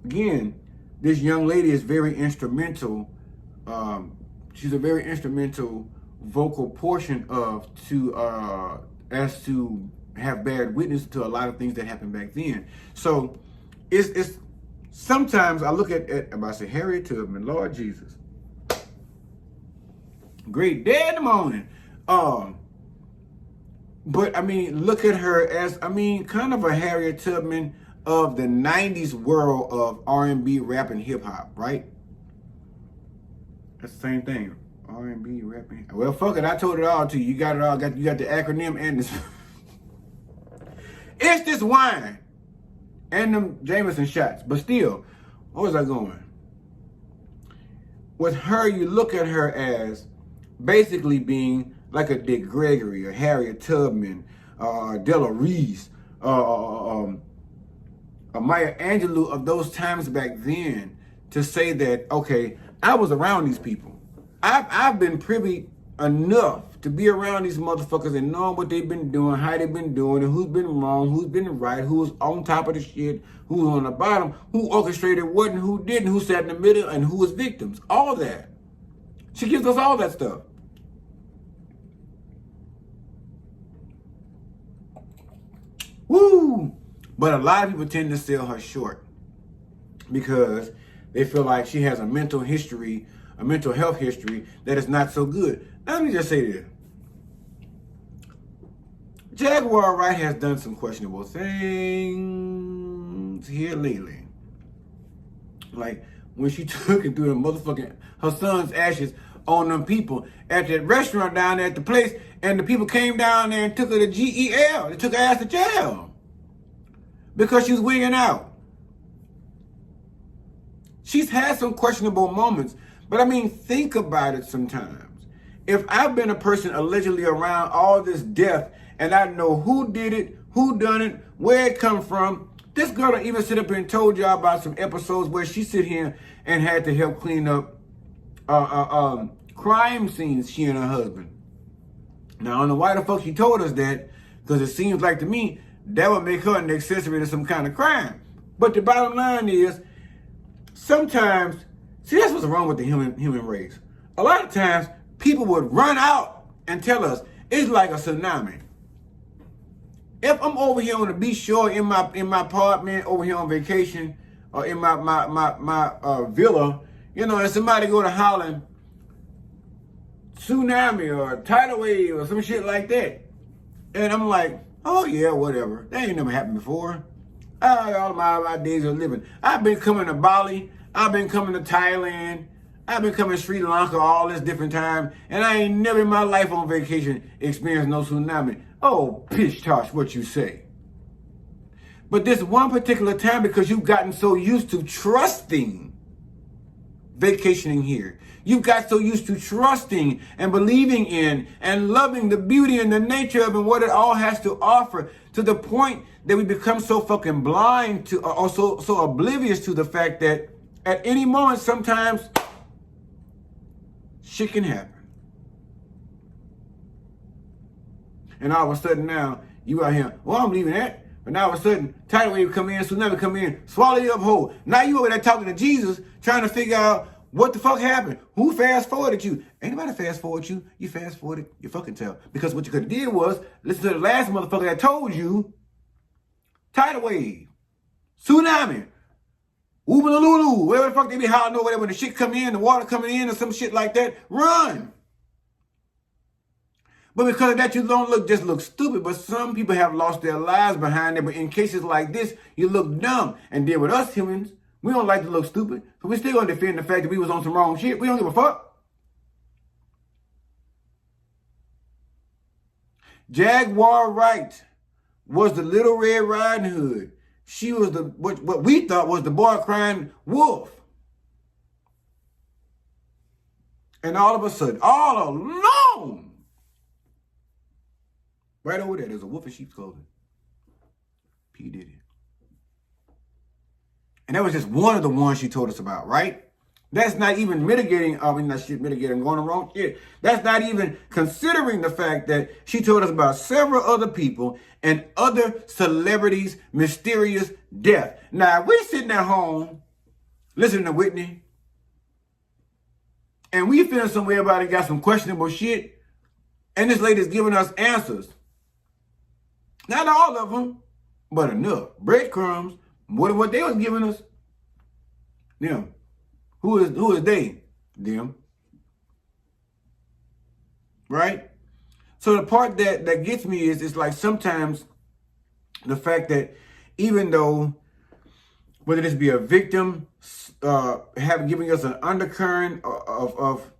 Speaker 1: again, this young lady is very instrumental. She's a very instrumental vocal portion as to have bared witness to a lot of things that happened back then. So it's sometimes I look at I say Harriet Tubman, Lord Jesus, great day in the morning. But I mean, look at her as, I mean, kind of a Harriet Tubman of the 90s world of R&B, rap, and hip hop, right? That's the same thing. R&B, rap, and well, fuck it, I told it all to you. You got it all. You got the acronym and this. It's this wine and them Jameson shots. But still, where was I going? With her, you look at her as basically being like a Dick Gregory, or Harriet Tubman, Della Reese, a Maya Angelou of those times back then, to say that, okay, I was around these people. I've been privy enough to be around these motherfuckers and knowing what they've been doing, how they've been doing, and who's been wrong, who's been right, who was on top of the shit, who was on the bottom, who orchestrated what and who didn't, who sat in the middle, and who was victims. All that. She gives us all that stuff. Woo! But a lot of people tend to sell her short because they feel like she has a mental health history that is not so good. Now, let me just say this. Jaguar Wright has done some questionable things here lately. Like when she took and threw her son's ashes on them people at that restaurant down there at the place, and the people came down there and took her to GEL. They took her ass to jail because she was wigging out. She's had some questionable moments, but I mean, think about it sometimes. If I've been a person allegedly around all this death, and I know who did it, who done it, where it come from, this girl done even sit up here and told y'all about some episodes where she sit here and had to help clean up crime scenes, she and her husband. Now, I don't know why the fuck she told us that, because it seems like to me that would make her an accessory to some kind of crime. But the bottom line is, sometimes, see, that's what's wrong with the human race. A lot of times, people would run out and tell us it's like a tsunami. If I'm over here on the beach shore in my apartment, over here on vacation, or in my villa, you know, and somebody go to hollering tsunami or tidal wave or some shit like that, and I'm like, oh yeah, whatever. That ain't never happened before. All my days of living. I've been coming to Bali. I've been coming to Thailand. I've been coming to Sri Lanka all this different time, and I ain't never in my life on vacation experienced no tsunami. Oh, pish tosh, what you say? But this one particular time, because you've gotten so used to trusting vacationing here, you've got so used to trusting and believing in and loving the beauty and the nature of it, and what it all has to offer, to the point that we become so fucking blind to, or so oblivious to the fact that at any moment, sometimes shit can happen. And all of a sudden now, you out here, well, I'm leaving that. But now all of a sudden, tidal wave come in, tsunami come in, swallow you up whole. Now you over there talking to Jesus, trying to figure out what the fuck happened. Who fast forwarded you? Ain't nobody fast forwarded you. You fast forwarded your fucking tail. Because what you could have did was listen to the last motherfucker that told you tidal wave, tsunami, Oobaloo, whatever the fuck they be hollering over there when the shit come in, the water coming in or some shit like that, run. But because of that, you don't just look stupid. But some people have lost their lives behind it. But in cases like this, you look dumb. And then with us humans, we don't like to look stupid. So we still gonna defend the fact that we was on some wrong shit. We don't give a fuck. Jaguar Wright was the Little Red Riding Hood. She was the what we thought was the boy crying wolf. And all of a sudden, all alone, right over there's a wolf in sheep's clothing. P. Diddy. And that was just one of the ones she told us about, right? That's not even mitigating, not shit mitigating, going the wrong shit. That's not even considering the fact that she told us about several other people and other celebrities' mysterious death. Now, we sitting at home listening to Whitney, and we feeling somewhere about it, got some questionable shit, and this lady's giving us answers. Not all of them, but enough. Breadcrumbs, more than what they was giving us. Them. Who is they? Them. Right? So the part that gets me is it's like sometimes the fact that even though, whether this be a victim, giving us an undercurrent of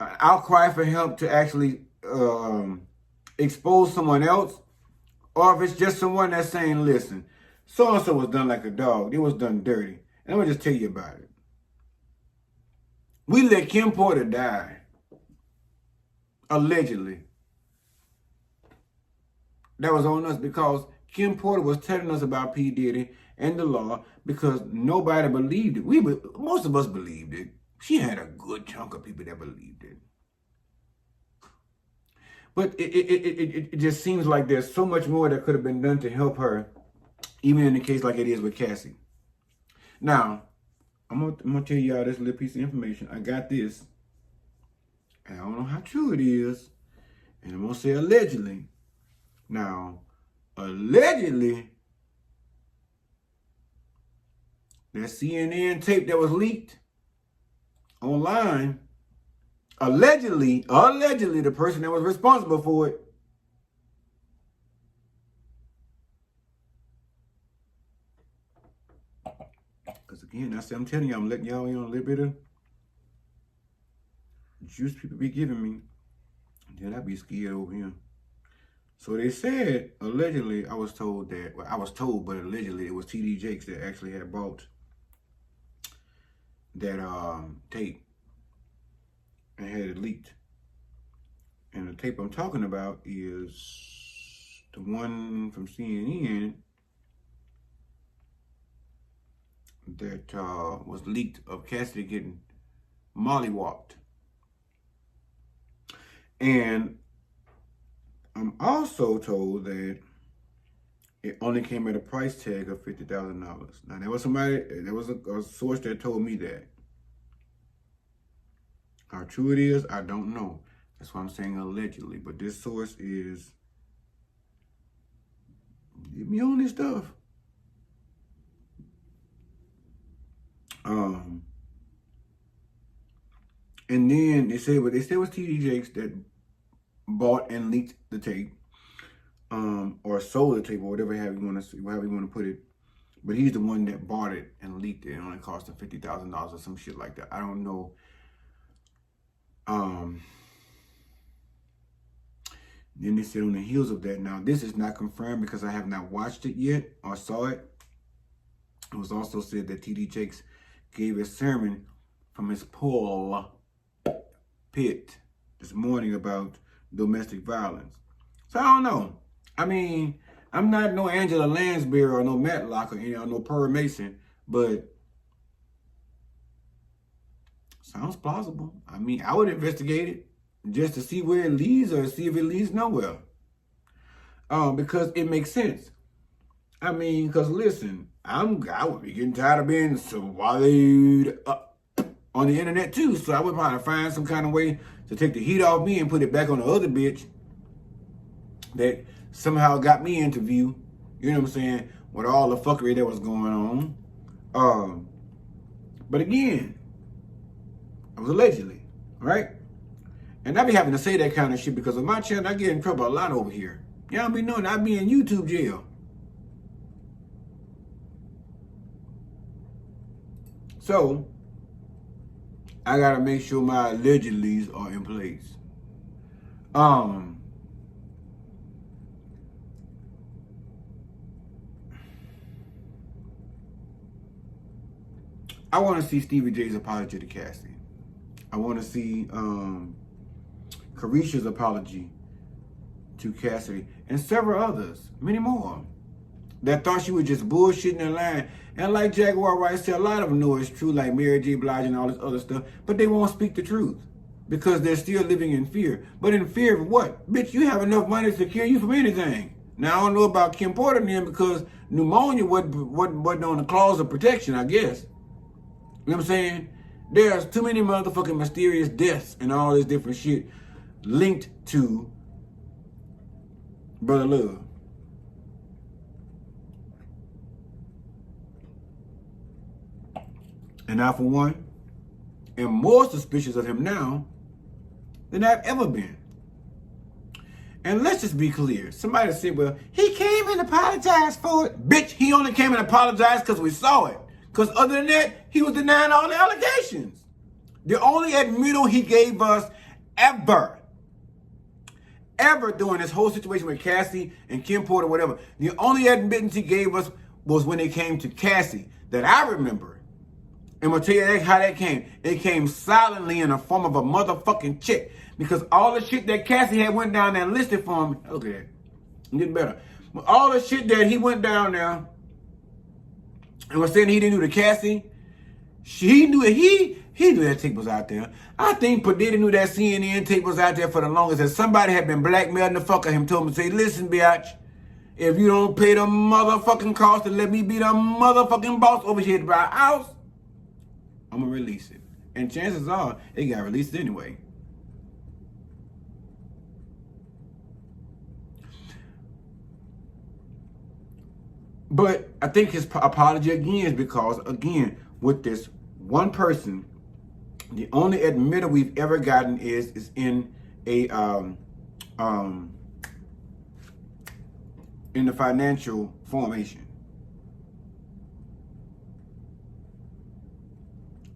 Speaker 1: outcry for help to actually expose someone else, or if it's just someone that's saying, listen, so-and-so was done like a dog. It was done dirty. And I'm going to just tell you about it. We let Kim Porter die, allegedly. That was on us because Kim Porter was telling us about P. Diddy and the law because nobody believed it. Most of us believed it. She had a good chunk of people that believed it. But it just seems like there's so much more that could have been done to help her, even in a case like it is with Cassie. Now, I'm gonna tell y'all this little piece of information. I got this. And I don't know how true it is. And I'm gonna say allegedly. Now, allegedly, that CNN tape that was leaked online, allegedly, the person that was responsible for it again, I'm telling you, I'm letting y'all in on a little bit of juice people be giving me. Then I be scared over here. So they said, allegedly, I was told, but allegedly it was TD Jakes that actually had bought that tape and had it leaked. And the tape I'm talking about is the one from CNN that was leaked of Cassie getting mollywopped. And I'm also told that it only came at a price tag of $50,000. Now, there was a source that told me that. How true it is, I don't know. That's why I'm saying allegedly. But this source is, get me on this stuff. And then they said it was TD Jakes that bought and leaked the tape, or sold the tape, or whatever you want to put it. But he's the one that bought it and leaked it. It only cost him $50,000 or some shit like that. I don't know. Then they said on the heels of that. Now this is not confirmed because I have not watched it yet or saw it. It was also said that TD Jakes gave a sermon from his pulpit this morning about domestic violence. So I don't know. I mean, I'm not no Angela Lansbury or no Matlock or no Pearl Mason, but sounds plausible. I mean, I would investigate it just to see where it leads or see if it leads nowhere. Because it makes sense. I mean, because listen, I would be getting tired of being swallowed up on the internet too. So I would probably find some kind of way to take the heat off me and put it back on the other bitch that somehow got me into view. You know what I'm saying? With all the fuckery that was going on. But again, I was allegedly, right? And I be having to say that kind of shit because of my channel. I get in trouble a lot over here. Y'all be knowing I be in YouTube jail. So, I gotta make sure my allegedlys are in place. I want to see Stevie J's apology to Cassie. I want to see Carisha's apology to Cassie and several others, many more, that thought she was just bullshitting and lying. And like Jaguar Wright said, a lot of them know it's true, like Mary J. Blige and all this other stuff, but they won't speak the truth because they're still living in fear. But in fear of what? Bitch, you have enough money to secure you from anything. Now, I don't know about Kim Porter and them because pneumonia wasn't on the clause of protection, I guess. You know what I'm saying? There's too many motherfucking mysterious deaths and all this different shit linked to Brother Love. And I, for one, am more suspicious of him now than I've ever been. And let's just be clear. Somebody said, well, he came and apologized for it. Bitch, he only came and apologized because we saw it. Because other than that, he was denying all the allegations. The only admittal he gave us ever during this whole situation with Cassie and Kim Porter, whatever, the only admittance he gave us was when it came to Cassie that I remember. And I'm going to tell you how that came. It came silently in the form of a motherfucking check. Because all the shit that Cassie had went down there and listed for him, okay, I'm getting better. But all the shit that he went down there and was saying he didn't do to Cassie, he knew that tape was out there. I think Diddy knew that CNN tape was out there for the longest. And somebody had been blackmailing the fuck out of him, told him to say, listen, bitch, if you don't pay the motherfucking cost to let me be the motherfucking boss over here at my house, I'm going to release it. And chances are, it got released anyway. But I think his apology again is because, again, with this one person, the only admitter we've ever gotten is in a in the financial formation.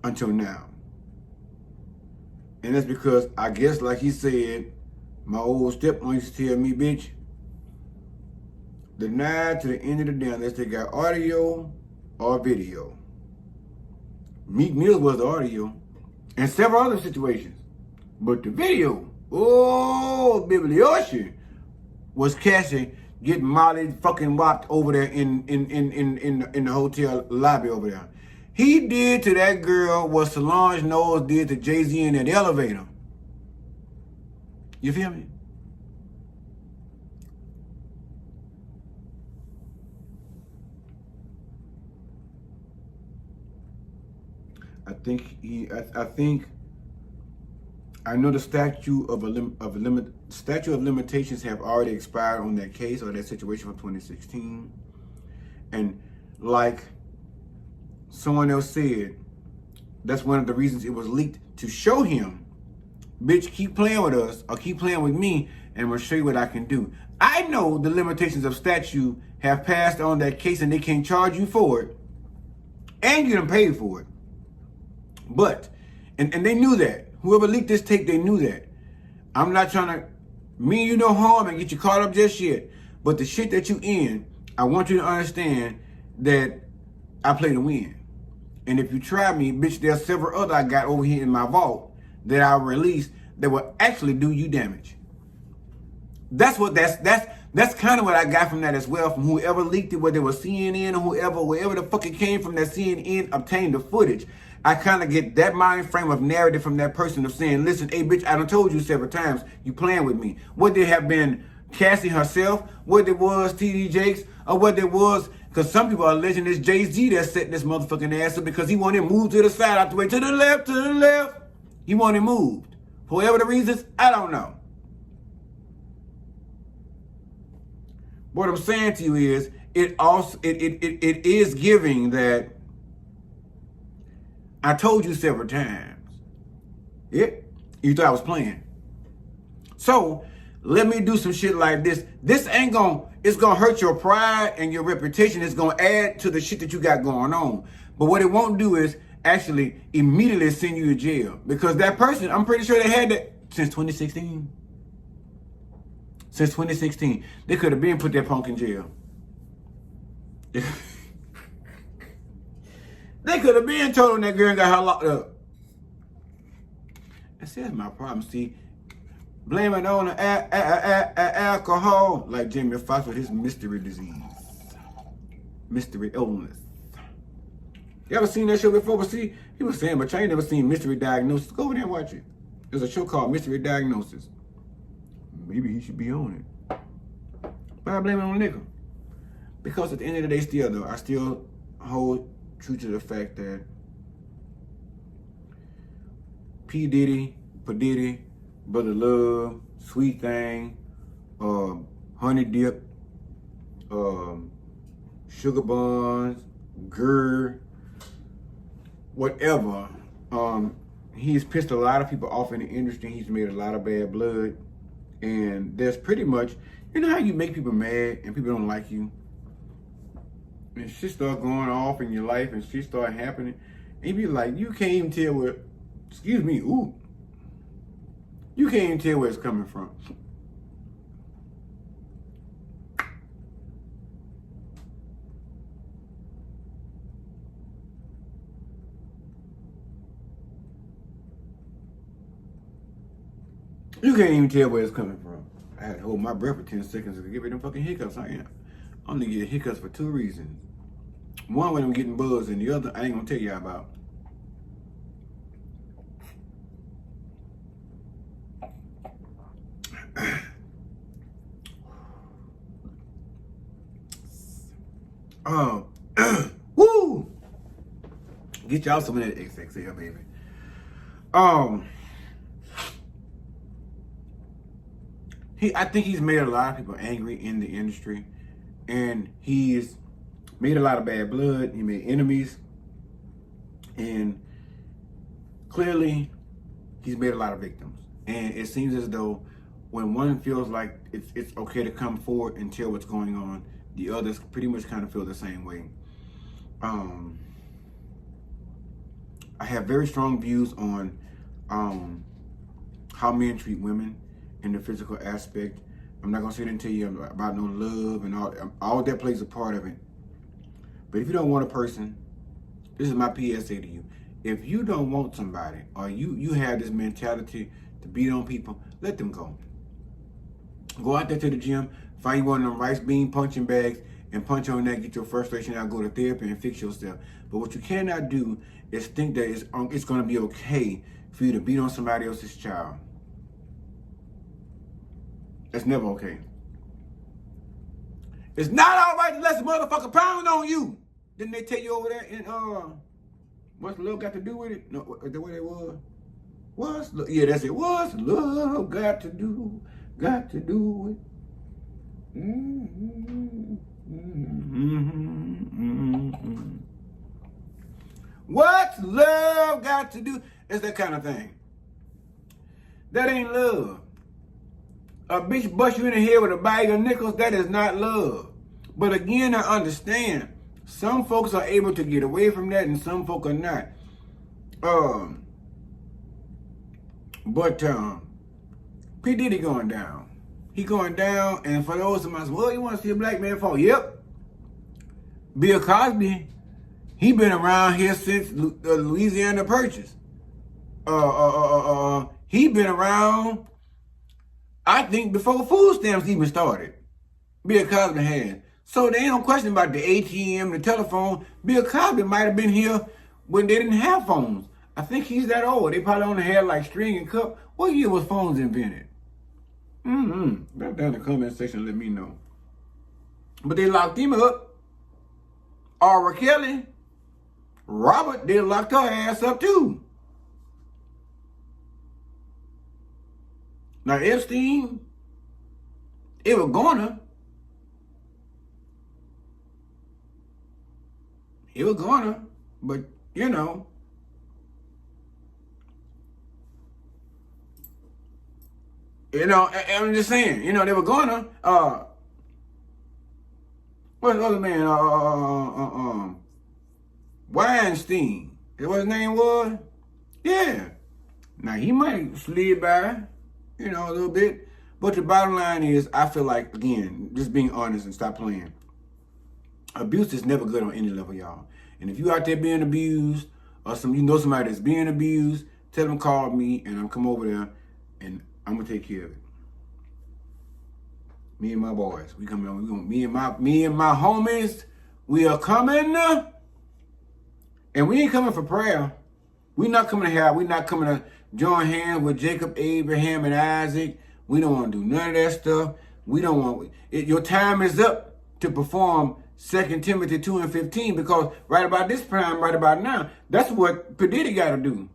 Speaker 1: Until now. And that's because, I guess, like he said, my old stepmom used to tell me, bitch, deny to the end of the day unless they got audio or video. Meek Mill was the audio and several other situations. But the video, oh, Bibliocean, was Cassie getting Molly fucking whopped over there in the hotel lobby over there. He did to that girl what Solange Knowles did to Jay-Z in that elevator. You feel me? I know the statute of limitations have already expired on that case or that situation from 2016. And like someone else said, that's one of the reasons it was leaked, to show him, bitch, keep playing with us or keep playing with me and I'm gonna show you what I can do. I know the limitations of statute have passed on that case and they can't charge you for it and you done paid for it. But, and they knew that. Whoever leaked this tape, they knew that. I'm not trying to mean you no harm and get you caught up just yet. But the shit that you in, I want you to understand that I play to win. And if you try me, bitch, there's several other I got over here in my vault that I'll release that will actually do you damage. That's kind of what I got from that as well, from whoever leaked it, whether it was CNN or wherever the fuck it came from, that CNN obtained the footage. I kind of get that mind frame of narrative from that person of saying, listen, hey, bitch, I done told you several times, you playing with me. Whether it have been Cassie herself, whether it was T.D. Jakes, or whether it was, because some people are alleging it's Jay-Z that set this motherfucking ass up because he wanted him moved to the side, out the way, to the left. He wanted him moved. For whatever the reasons, I don't know. What I'm saying to you is, it is giving that I told you several times. Yeah, you thought I was playing. So let me do some shit like this. This ain't it's gonna hurt your pride and your reputation. It's gonna add to the shit that you got going on. But what it won't do is actually immediately send you to jail. Because that person, I'm pretty sure they had that since 2016. Since 2016. They could have been put that punk in jail. They could have been told him that girl got her locked up. That's my problem. See, blame it on the alcohol, like Jamie Foxx with his mystery disease, mystery illness. You ever seen that show before? But see, he was saying, but I ain't never seen Mystery Diagnosis. Go over there and watch it. There's a show called Mystery Diagnosis. Maybe he should be on it. But I blame it on liquor. Because at the end of the day, still though, I still hold true to the fact that P. Diddy, Brother Love, Sweet Thing, Honey Dip, Sugar Buns, Gurr, whatever. He's pissed a lot of people off in the industry. He's made a lot of bad blood. And there's pretty much, you know how you make people mad and people don't like you? And shit start going off in your life and shit start happening. And you be like, you can't even tell where, excuse me, ooh. You can't even tell where it's coming from. You can't even tell where it's coming from. I had to hold my breath for 10 seconds to give me them fucking hiccups. I'm gonna get hiccups for 2 reasons. One, when I'm getting buzzed, and the other, I ain't gonna tell y'all about. Woo! Get y'all some of that XXL, baby. I think he's made a lot of people angry in the industry, and he's made a lot of bad blood. He made enemies, and clearly, he's made a lot of victims. And it seems as though when one feels like it's okay to come forward and tell what's going on, the others pretty much kind of feel the same way. I have very strong views on how men treat women in the physical aspect. I'm not gonna sit and tell you about no love and all that plays a part of it. But if you don't want a person, this is my PSA to you. If you don't want somebody, or you have this mentality to beat on people, let them go. Go out there to the gym, find you one of them rice bean punching bags, and punch on that, get your frustration out, go to therapy and fix yourself. But what you cannot do is think that it's gonna be okay for you to beat on somebody else's child. That's never okay. It's not all right to let some motherfucker pound on you. Didn't they tell you over there in what's love got to do with it? No, is that what it was? What's love? Yeah, that's it. What's love got to do with? What's love got to do? It's that kind of thing. That ain't love. A bitch bust you in the head with a bag of nickels, that is not love. But again, I understand. Some folks are able to get away from that and some folk are not. P. Diddy going down. He going down, and for those of us, well, you want to see a black man fall? Yep. Bill Cosby, he been around here since Louisiana Purchase. He been around, I think, before food stamps even started. Bill Cosby had. So there ain't no question about the ATM, the telephone. Bill Cosby might have been here when they didn't have phones. I think he's that old. They probably only had like string and cup. What year was phones invented? Drop down in the comment section and let me know. But they locked him up. R. Kelly, Robert, they locked her ass up too. Now Epstein, it was gonna. But you know, You know, I'm just saying, you know, they were gonna, what's the other man, Weinstein, is what his name was? Yeah. Now, he might slid by, you know, a little bit. But the bottom line is, I feel like, again, just being honest and stop playing. Abuse is never good on any level, y'all. And if you out there being abused, or you know somebody that's being abused, tell them call me, and I'm come over there, and I'm gonna take care of it. Me and my boys, me and my homies, we are coming, and we ain't coming for prayer. We not coming to have. We not coming to join hands with Jacob, Abraham, and Isaac. We don't want to do none of that stuff. We don't want it. Your time is up to perform 2 Timothy 2:15, because right about this time, right about now, that's what Diddy got to do.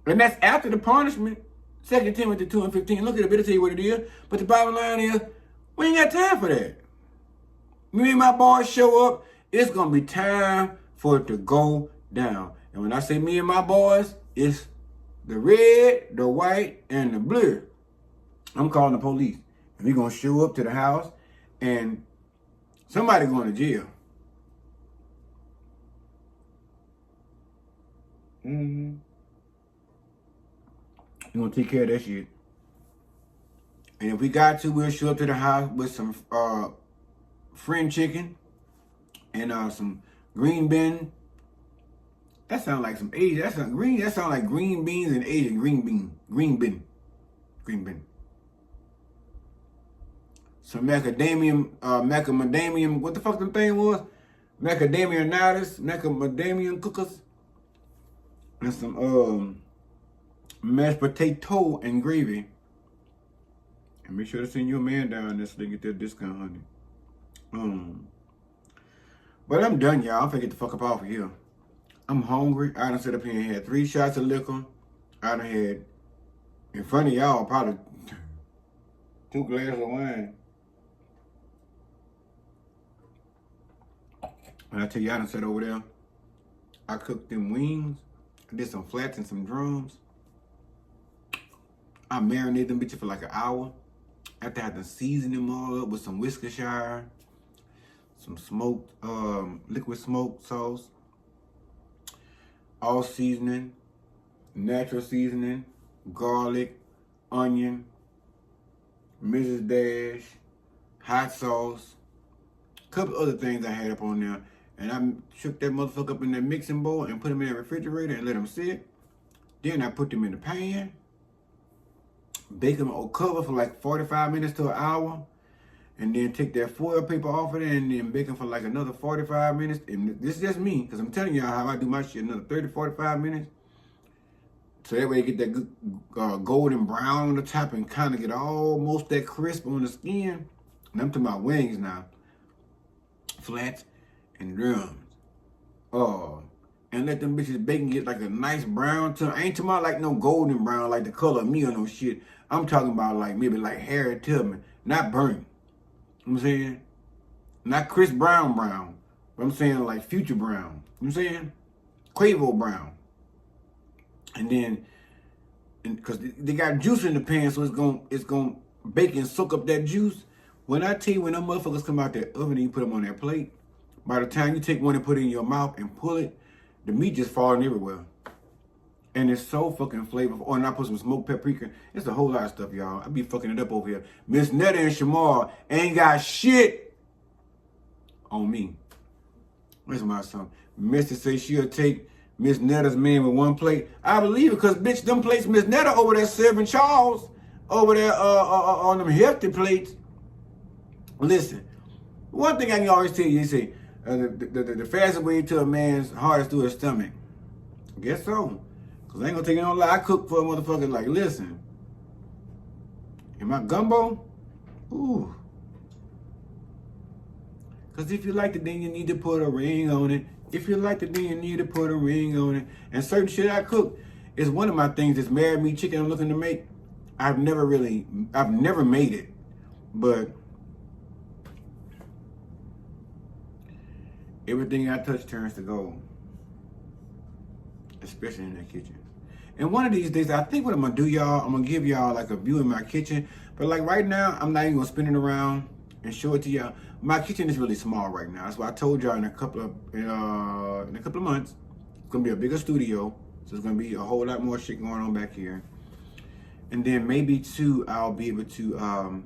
Speaker 1: And that's after the punishment. 2 Timothy 2:15. Look at it, better tell you what it is. But the bottom line is, we ain't got time for that. Me and my boys show up, it's going to be time for it to go down. And when I say me and my boys, it's the red, the white, and the blue. I'm calling the police. And we're going to show up to the house, and somebody going to jail. We're going to take care of that shit. And if we got to, we'll show up to the house with some friend chicken and some green bean. That sounds like some Asian. That sounds like green beans and Asian green bean. Some macadamium. What the fuck the thing was? Macadamia nuts, macadamian cookers, and some mashed potato and gravy. And make sure to send your man down there so they get that discount, honey. But I'm done, y'all. I'm finna get the fuck up off of here. I'm hungry. I done sit up here and had 3 shots of liquor. I done had, in front of y'all, probably 2 glasses of wine. When I tell you, I done sat over there. I cooked them wings. I did some flats and some drums. I marinated them bitches for like an hour. After I had to season them all up with some Worcestershire, some smoked, liquid smoked sauce, all seasoning, natural seasoning, garlic, onion, Mrs. Dash, hot sauce, a couple other things I had up on there. And I shook that motherfucker up in that mixing bowl and put them in the refrigerator and let them sit. Then I put them in the pan, bake them on cover for like 45 minutes to an hour, and then take that foil paper off of it and then bake them for like another 45 minutes. And this is just me, because I'm telling y'all how I do my shit, another 30, 45 minutes. So that way you get that good golden brown on the top and kind of get almost that crisp on the skin. And I'm talking about wings now. Flats and drums. And let them bitches bake and get like a nice brown tone. I ain't talking about like no golden brown like the color of me or no shit. I'm talking about like maybe like Harry Tubman, not burnt. You know what I'm saying? Not Chris Brown, but I'm saying like Future Brown. You know what I'm saying? Quavo Brown. And then, because they got juice in the pan, so it's gonna bake and soak up that juice. When I tell you, when them motherfuckers come out that oven and you put them on that plate, by the time you take one and put it in your mouth and pull it, the meat just falling everywhere. And it's so fucking flavorful. Oh, and I put some smoked paprika. It's a whole lot of stuff, y'all. I be fucking it up over here. Miss Netta and Shamar ain't got shit on me. Where's my son? Mr. say she'll take Miss Netta's man with one plate. I believe it, because bitch, them plates Miss Netta over there serving Charles over there on them hefty plates. Listen, one thing I can always tell you, they say, the fastest way to a man's heart is through his stomach. I guess so. Because I ain't gonna take it no lie. I cook for a motherfucker like, listen, in my gumbo, ooh. Because if you like it, then you need to put a ring on it. If you like it, then you need to put a ring on it. And certain shit I cook is one of my things that's married me chicken I'm looking to make. I've never made it. But everything I touch turns to gold. Especially in that kitchen. And one of these days, I think what I'm gonna do, y'all, I'm gonna give y'all like a view in my kitchen. But like right now, I'm not even gonna spin it around and show it to y'all. My kitchen is really small right now. That's why I told y'all in a couple of months, it's gonna be a bigger studio. So it's gonna be a whole lot more shit going on back here. And then maybe too, I'll be able to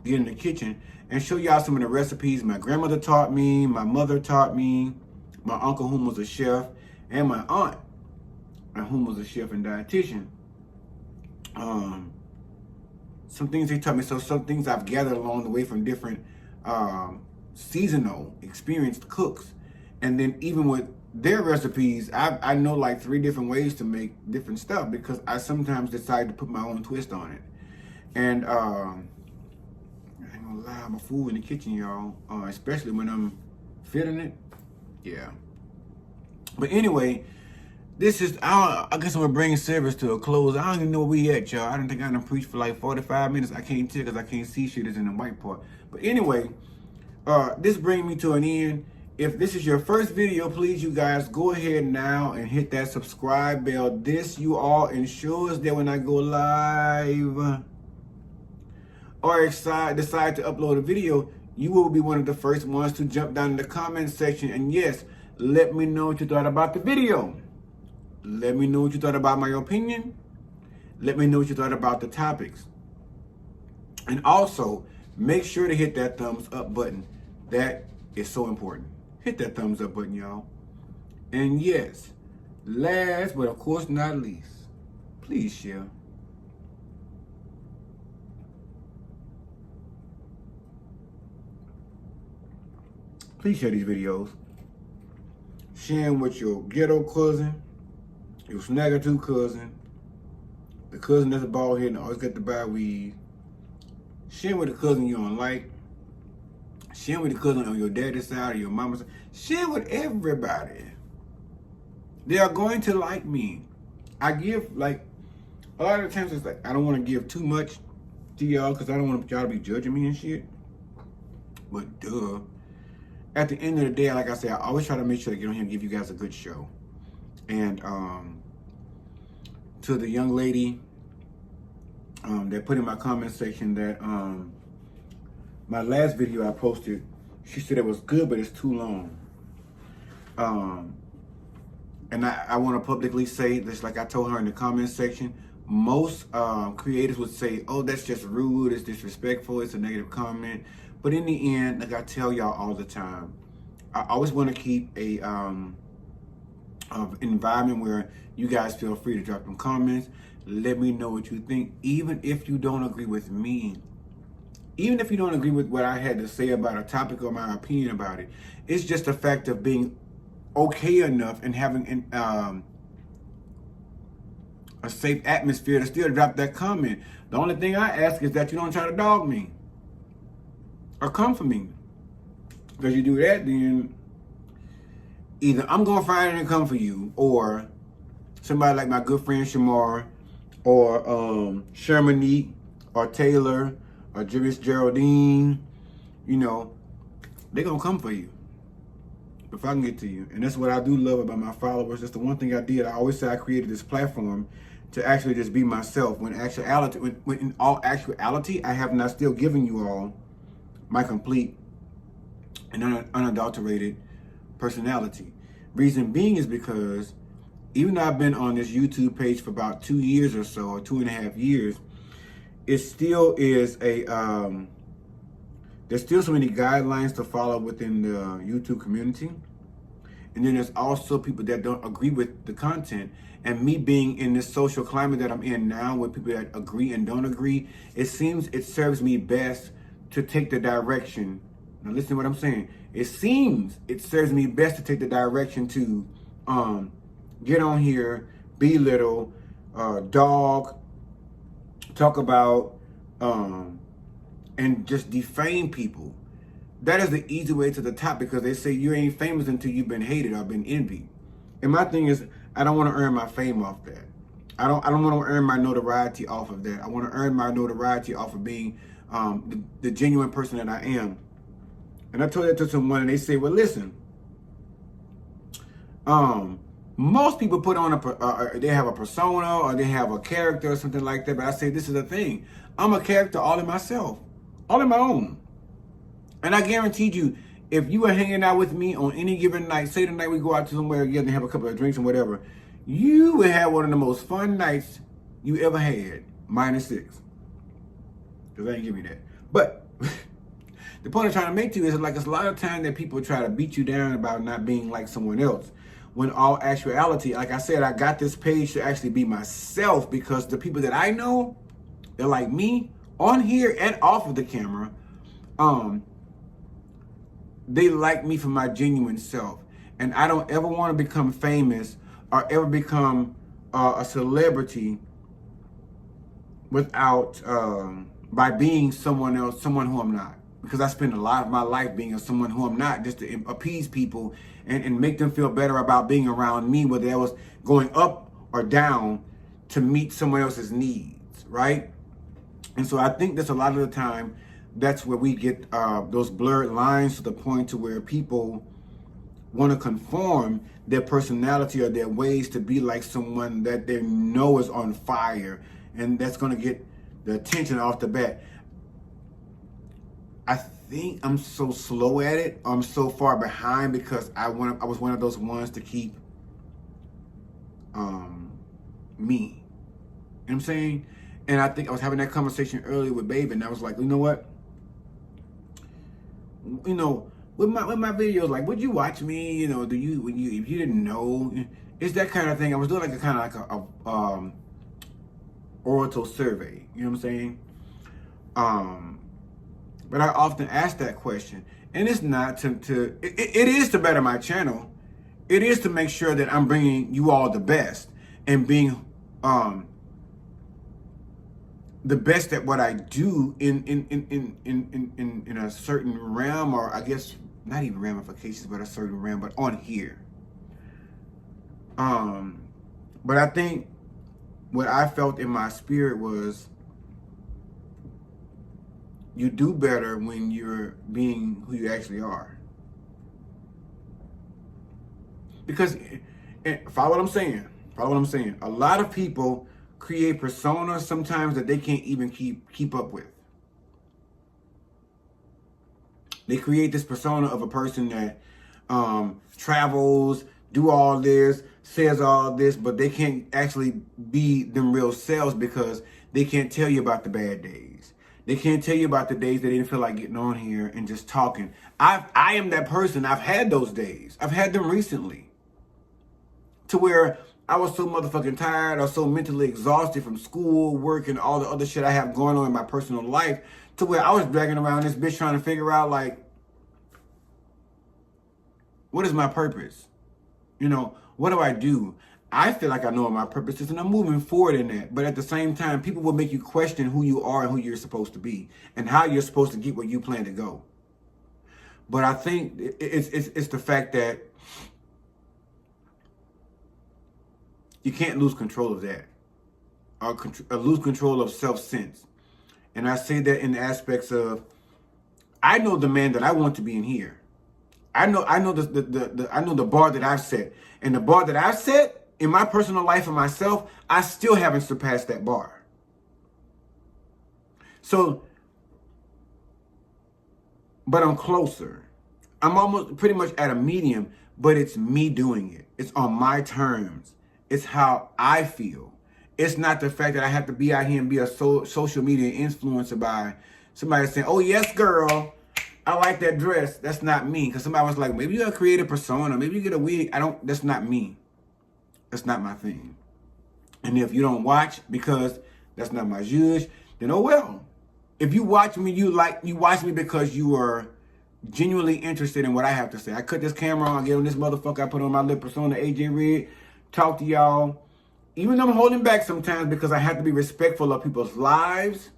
Speaker 1: get in the kitchen and show y'all some of the recipes my grandmother taught me, my mother taught me, my uncle whom was a chef, and my aunt whom was a chef and dietitian. Some things they taught me, so some things I've gathered along the way from different seasonal experienced cooks. And then even with their recipes, I know like 3 different ways to make different stuff because I sometimes decide to put my own twist on it. And I ain't gonna lie, I'm a fool in the kitchen, y'all, especially when I'm fitting it. Yeah. But anyway, this is, I guess I'm gonna bring service to a close. I don't even know where we at, y'all. I don't think I done preached for like 45 minutes. I can't tell because I can't see shit is in the white part. But anyway, this brings me to an end. If this is your first video, please, you guys, go ahead now and hit that subscribe bell. This, you all, ensures that when I go live or decide to upload a video, you will be one of the first ones to jump down in the comment section. And yes, let me know what you thought about the video. Let me know what you thought about my opinion. Let me know what you thought about the topics. And also, make sure to hit that thumbs up button. That is so important. Hit that thumbs up button, y'all. And yes, last but of course not least, please share. Please share these videos. Share them with your ghetto cousin, your snagger-two cousin, the cousin that's a bald head and always got to buy weed. Share with the cousin you don't like. Share with the cousin on your daddy's side or your mama's side. Share with everybody. They are going to like me. I give, like, a lot of times it's like, I don't want to give too much to y'all because I don't want y'all to be judging me and shit. But duh. At the end of the day, like I said, I always try to make sure to get on here and give you guys a good show. And to the young lady that put in my comment section that my last video I posted, she said it was good, but it's too long. And I want to publicly say this, like I told her in the comment section, most creators would say, oh, that's just rude, it's disrespectful, it's a negative comment. But in the end, like I tell y'all all the time, I always want to keep a environment where you guys feel free to drop some comments. Let me know what you think, even if you don't agree with me. Even if you don't agree with what I had to say about a topic or my opinion about it. It's just a fact of being okay enough and having a safe atmosphere to still drop that comment. The only thing I ask is that you don't try to dog me or come for me. Because you do that, then either I'm going to find it and come for you, or somebody like my good friend Shamar, or Shermanique, or Taylor, or Juris Geraldine, you know, they're going to come for you if I can get to you. And that's what I do love about my followers. That's the one thing I did. I always say I created this platform to actually just be myself. When in all actuality, I have not still given you all my complete and unadulterated personality. Reason being is because even though I've been on this YouTube page for about 2 years or so, or 2.5 years, it still is a, there's still so many guidelines to follow within the YouTube community. And then there's also people that don't agree with the content. And me being in this social climate that I'm in now with people that agree and don't agree, it seems it serves me best to take the direction. Now listen to what I'm saying. It seems it serves me best to take the direction to get on here, belittle, dog, talk about, and just defame people. That is the easy way to the top, because they say you ain't famous until you've been hated or been envied. And my thing is, I don't want to earn my fame off that. I don't want to earn my notoriety off of that. I want to earn my notoriety off of being the genuine person that I am. And I told that to someone, and they say, well, listen, Most people put on they have a persona or they have a character or something like that. But I say this is the thing. I'm a character all in myself, all in my own. And I guaranteed you, if you were hanging out with me on any given night, say the night we go out to somewhere together and have a couple of drinks and whatever, you would have one of the most fun nights you ever had, -6. Because I ain't give you that. But the point I'm trying to make to you is like it's a lot of time that people try to beat you down about not being like someone else. When all actuality, like I said, I got this page to actually be myself because the people that I know, they're like me on here and off of the camera. They like me for my genuine self. And I don't ever want to become famous or ever become a celebrity without, by being someone else, someone who I'm not. Because I spend a lot of my life being someone who I'm not, just to appease people and make them feel better about being around me, whether I was going up or down to meet someone else's needs, right? And so I think that's a lot of the time, that's where we get those blurred lines to the point to where people want to conform their personality or their ways to be like someone that they know is on fire, and that's going to get the attention off the bat. I think I'm so slow at it. I'm so far behind because I was one of those ones to keep me. You know what I'm saying? And I think I was having that conversation earlier with Baby, and I was like, you know what? You know, with my videos, like, would you watch me? You know, if you didn't know, it's that kind of thing. I was doing like a kind of like a oral survey. You know what I'm saying? But I often ask that question, and it's not it is to better my channel. It is to make sure that I'm bringing you all the best and being the best at what I do in a certain realm, or I guess not even ramifications, but a certain realm, but on here. But I think what I felt in my spirit was, you do better when you're being who you actually are. Because, follow what I'm saying. Follow what I'm saying. A lot of people create personas sometimes that they can't even keep up with. They create this persona of a person that travels, do all this, says all this, but they can't actually be them real selves because they can't tell you about the bad days. They can't tell you about the days that they didn't feel like getting on here and just talking. I am that person. I've had those days. I've had them recently. To where I was so motherfucking tired or so mentally exhausted from school, work, and all the other shit I have going on in my personal life, to where I was dragging around this bitch trying to figure out, like, what is my purpose? You know, what do I do? I feel like I know what my purpose is, and I'm moving forward in that. But at the same time, people will make you question who you are and who you're supposed to be and how you're supposed to get where you plan to go. But I think it's the fact that you can't lose control of that, or lose control of self-sense. And I say that in the aspects of, I know the man that I want to be in here. I know the bar that I've set, and the bar that I've set in my personal life for myself, I still haven't surpassed that bar. So, but I'm closer. I'm almost pretty much at a medium, but it's me doing it. It's on my terms. It's how I feel. It's not the fact that I have to be out here and be a social media influencer by somebody saying, oh, yes, girl, I like that dress. That's not me. Because somebody was like, maybe you gotta create a persona. Maybe you get a wig. That's not me. That's not my thing. And if you don't watch because that's not my judge, then oh well. If you watch me, you watch me because you are genuinely interested in what I have to say. I cut this camera on, I get on this motherfucker, I put on my little persona, AJ Red, talk to y'all. Even though I'm holding back sometimes because I have to be respectful of people's lives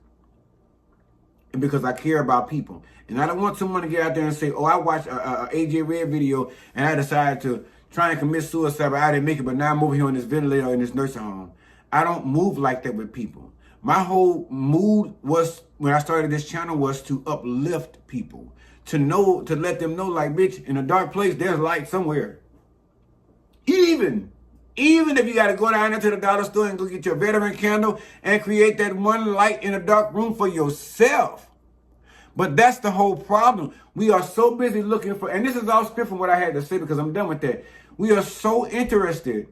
Speaker 1: and because I care about people. And I don't want someone to get out there and say, oh, I watched a AJ Red video and I decided to try and commit suicide, but I didn't make it, but now I'm over here on this ventilator in this nursing home. I don't move like that with people. My whole mood was, when I started this channel, was to uplift people. To let them know, like, bitch, in a dark place, there's light somewhere. Even Even if you got to go down into the dollar store and go get your veteran candle and create that one light in a dark room for yourself. But that's the whole problem. We are so busy looking for, and this is all script from what I had to say because I'm done with that. We are so interested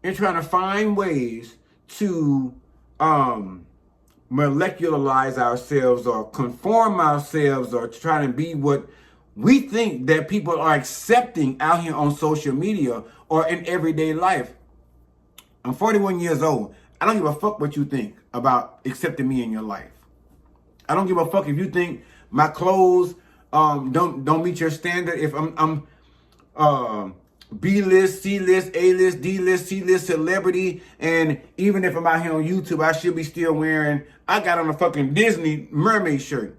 Speaker 1: in trying to find ways to molecularize ourselves or conform ourselves or try to be what we think that people are accepting out here on social media or in everyday life. I'm 41 years old. I don't give a fuck what you think about accepting me in your life. I don't give a fuck if you think my clothes don't meet your standard. If I'm B-list, C-list, A-list, D-list, C-list celebrity, and even if I'm out here on YouTube, I should be still wearing, I got on a fucking Disney mermaid shirt.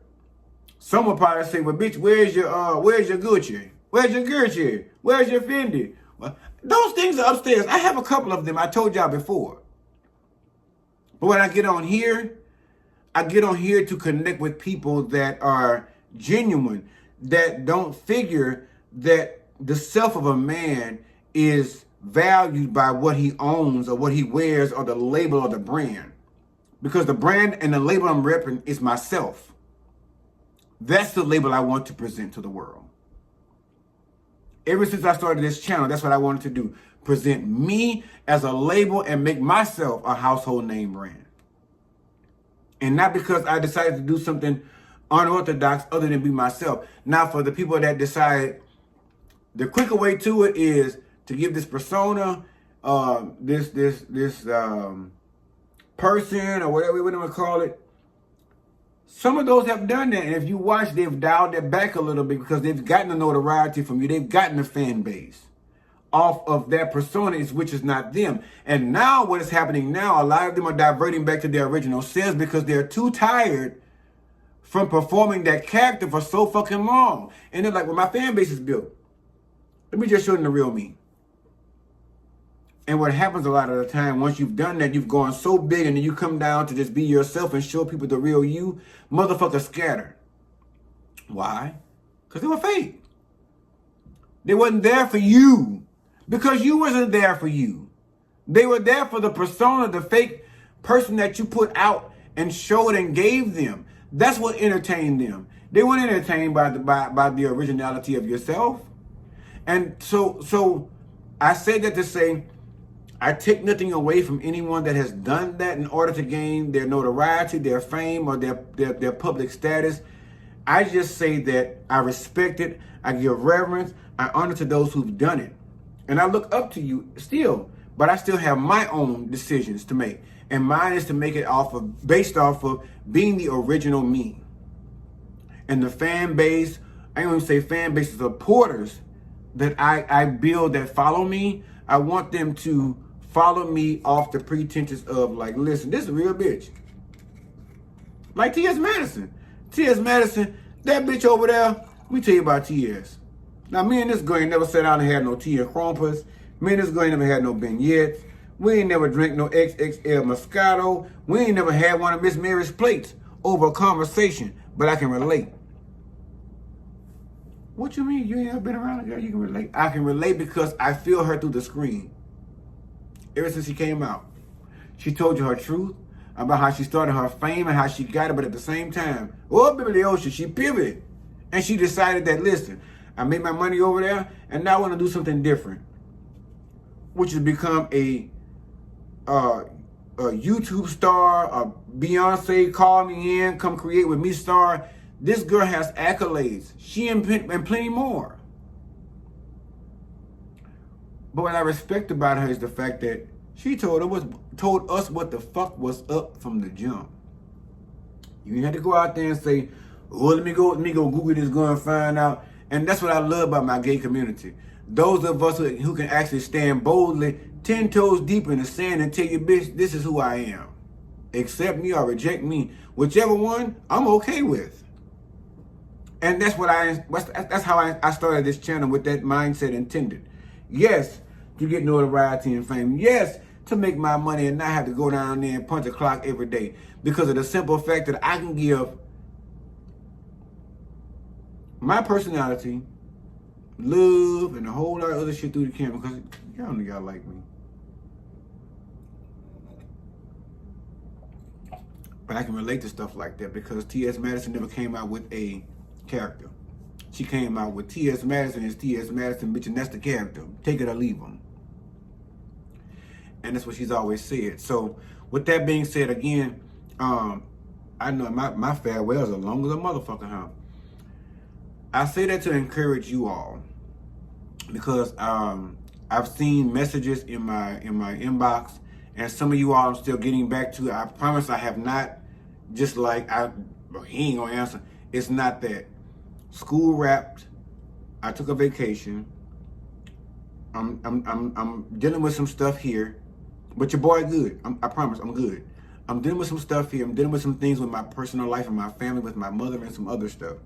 Speaker 1: Someone probably say, well, bitch, where's your Gucci? Where's your Gucci? Where's your Fendi? Well, those things are upstairs. I have a couple of them. I told y'all before. But when I get on here to connect with people that are genuine, that don't figure that the self of a man is valued by what he owns or what he wears or the label or the brand. Because the brand and the label I'm repping is myself. That's the label I want to present to the world. Ever since I started this channel, that's what I wanted to do. Present me as a label and make myself a household name brand. And not because I decided to do something unorthodox other than be myself. Now, for the people that decide, the quicker way to it is to give this persona, this person or whatever we want to call it. Some of those have done that, and if you watch, they've dialed that back a little bit because they've gotten the notoriety from you. They've gotten a fan base off of that persona, which is not them. And now what is happening now, a lot of them are diverting back to their original selves because they're too tired from performing that character for so fucking long. And they're like, well, my fan base is built. Let me just show them the real me. And what happens a lot of the time, once you've done that, you've gone so big and then you come down to just be yourself and show people the real you, motherfuckers scatter. Why? Because they were fake. They wasn't there for you because you wasn't there for you. They were there for the persona, the fake person that you put out and showed and gave them. That's what entertained them. They weren't entertained by the originality of yourself. And so I say that to say, I take nothing away from anyone that has done that in order to gain their notoriety, their fame, or their public status. I just say that I respect it, I give reverence, I honor to those who've done it. And I look up to you still, but I still have my own decisions to make. And mine is to make it based off of being the original me. And the fan base, I don't even say fan base, supporters that I build that follow me, I want them to follow me off the pretenses of like, listen, this is a real bitch. Like T.S. Madison. T.S. Madison, that bitch over there, let me tell you about T.S. Now, me and this girl ain't never sat down and had no tea and crumpets. Me and this girl ain't never had no beignets. We ain't never drank no XXL Moscato. We ain't never had one of Miss Mary's plates over a conversation, but I can relate. What you mean? You ain't ever been around a girl you can relate? I can relate because I feel her through the screen. Ever since she came out. She told you her truth about how she started her fame and how she got it, but at the same time, oh, baby, the ocean, she pivoted. And she decided that, listen, I made my money over there, and now I want to do something different. Which has become a YouTube star, a Beyonce, call me in, come create with me star. This girl has accolades. She and plenty more. But what I respect about her is the fact that she told us what the fuck was up from the jump. You didn't have to go out there and say, oh, let me go Google this, go and find out. And that's what I love about my gay community. Those of us who can actually stand boldly 10 toes deep in the sand and tell you, bitch, this is who I am. Accept me or reject me. Whichever one, I'm okay with. And that's how I started this channel with that mindset intended. Yes, to get notoriety and fame. Yes, to make my money and not have to go down there and punch a clock every day. Because of the simple fact that I can give my personality, love, and a whole lot of other shit through the camera. Because y'all know y'all like me. But I can relate to stuff like that because T.S. Madison never came out with a character. She came out with T.S. Madison is T.S. Madison, bitch, and that's the character. Take it or leave him. And that's what she's always said. So with that being said, again, I know my farewells are long as a motherfucker, huh? I say that to encourage you all because I've seen messages in my inbox, and some of you all I'm still getting back to. I promise I have not just like he ain't gonna answer. It's not that. School wrapped. I took a vacation. I'm dealing with some stuff here, but your boy good. I promise I'm good. I'm dealing with some stuff here. I'm dealing with some things with my personal life and my family, with my mother and some other stuff.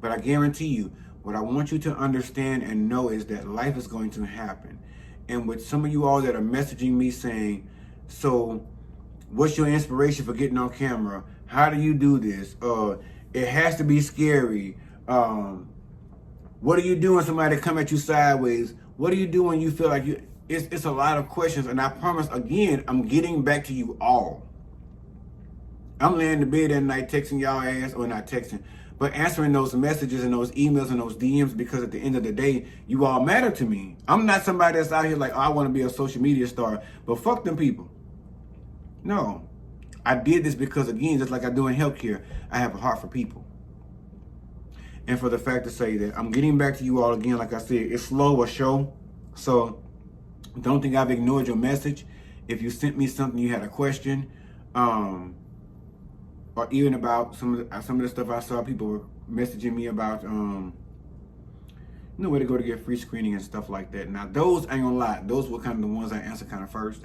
Speaker 1: But I guarantee you, what I want you to understand and know is that life is going to happen. And with some of you all that are messaging me saying, so what's your inspiration for getting on camera? How do you do this? It has to be scary. What do you do when somebody come at you sideways? What do you do when you feel like you... It's a lot of questions, and I promise, again, I'm getting back to you all. I'm laying in bed at night texting y'all ass, or not texting, but answering those messages and those emails and those DMs, because at the end of the day, you all matter to me. I'm not somebody that's out here like, oh, I want to be a social media star, but fuck them people. No. I did this because, again, just like I do in healthcare, I have a heart for people. And for the fact to say that I'm getting back to you all again, like I said, it's slow a show, so don't think I've ignored your message. If you sent me something, you had a question, or even about some of the stuff I saw people were messaging me about, where to go to get free screening and stuff like that. Now, those, I ain't gonna lie, those were kind of the ones I answered kind of first.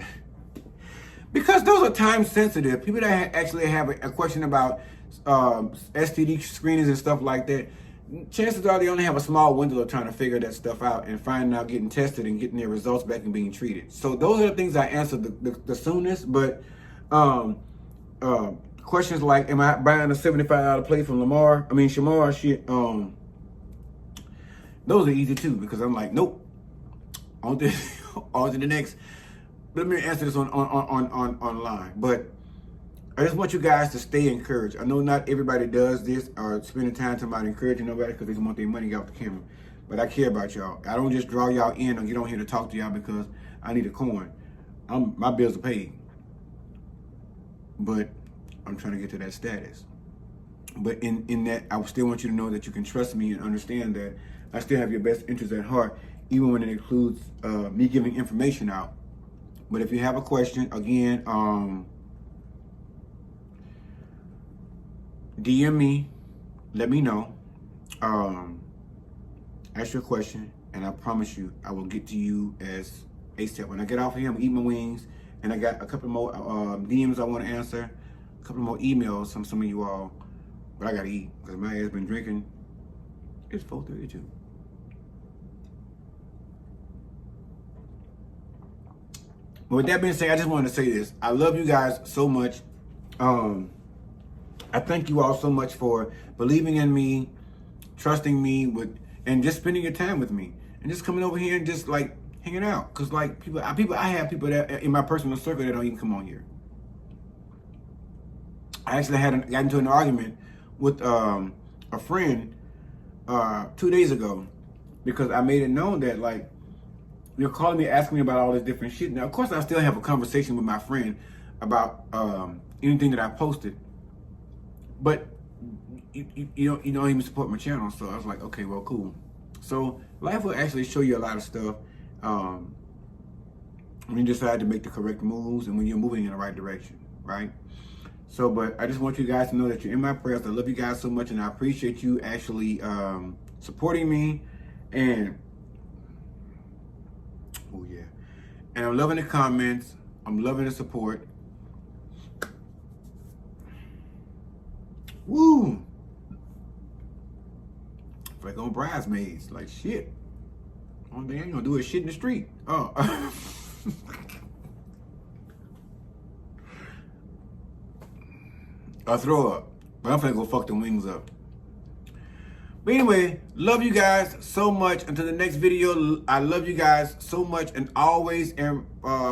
Speaker 1: Because those are time sensitive. People that actually have a question about STD screenings and stuff like that, chances are they only have a small window of trying to figure that stuff out and finding out, getting tested and getting their results back and being treated. So those are the things I answered the soonest. But questions like, am I buying a $75 plate from Shamar? Shit, those are easy too, because I'm like, nope. On to the next. Let me answer this on online. But I just want you guys to stay encouraged. I know not everybody does this or spending time to about encouraging nobody because they want their money out the camera. But I care about y'all. I don't just draw y'all in or get on here to talk to y'all because I need a coin. My bills are paid. But I'm trying to get to that status. But in that, I still want you to know that you can trust me and understand that I still have your best interest at heart, even when it includes me giving information out. But if you have a question, again, DM me, let me know, ask your question, and I promise you, I will get to you as ASAP. When I get off here, I'm gonna eat my wings, and I got a couple more DMs I want to answer, a couple more emails from some of you all, but I gotta eat, because my ass been drinking. It's 4:32. But with that being said, I just wanted to say this. I love you guys so much. I thank you all so much for believing in me, trusting me, and just spending your time with me, and just coming over here and just like hanging out. Cause like I have people that in my personal circle that don't even come on here. I actually got into an argument with a friend 2 days ago because I made it known that like, you're calling me, asking me about all this different shit. Now, of course, I still have a conversation with my friend about anything that I posted, but you don't even support my channel. So I was like, okay, well, cool. So life will actually show you a lot of stuff when you decide to make the correct moves and when you're moving in the right direction, right? So, but I just want you guys to know that you're in my prayers. I love you guys so much, and I appreciate you actually supporting me. And oh yeah, and I'm loving the comments. I'm loving the support. Woo! Like on Bridesmaids, like shit. Only thing I ain't gonna do is shit in the street. Oh. I'll throw up, but I'm finna go fuck the wings up. But anyway, love you guys so much. Until the next video, I love you guys so much, and always, and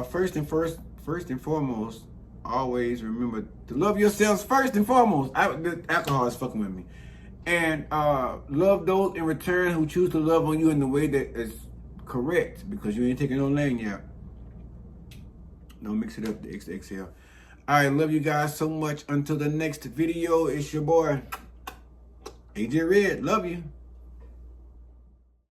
Speaker 1: first and foremost, always remember to love yourselves first and foremost. The alcohol is fucking with me. And love those in return who choose to love on you in the way that is correct, because you ain't taking no lane yet. Don't mix it up, the XXL. I love you guys so much. Until the next video, it's your boy, AJ Red. Love you.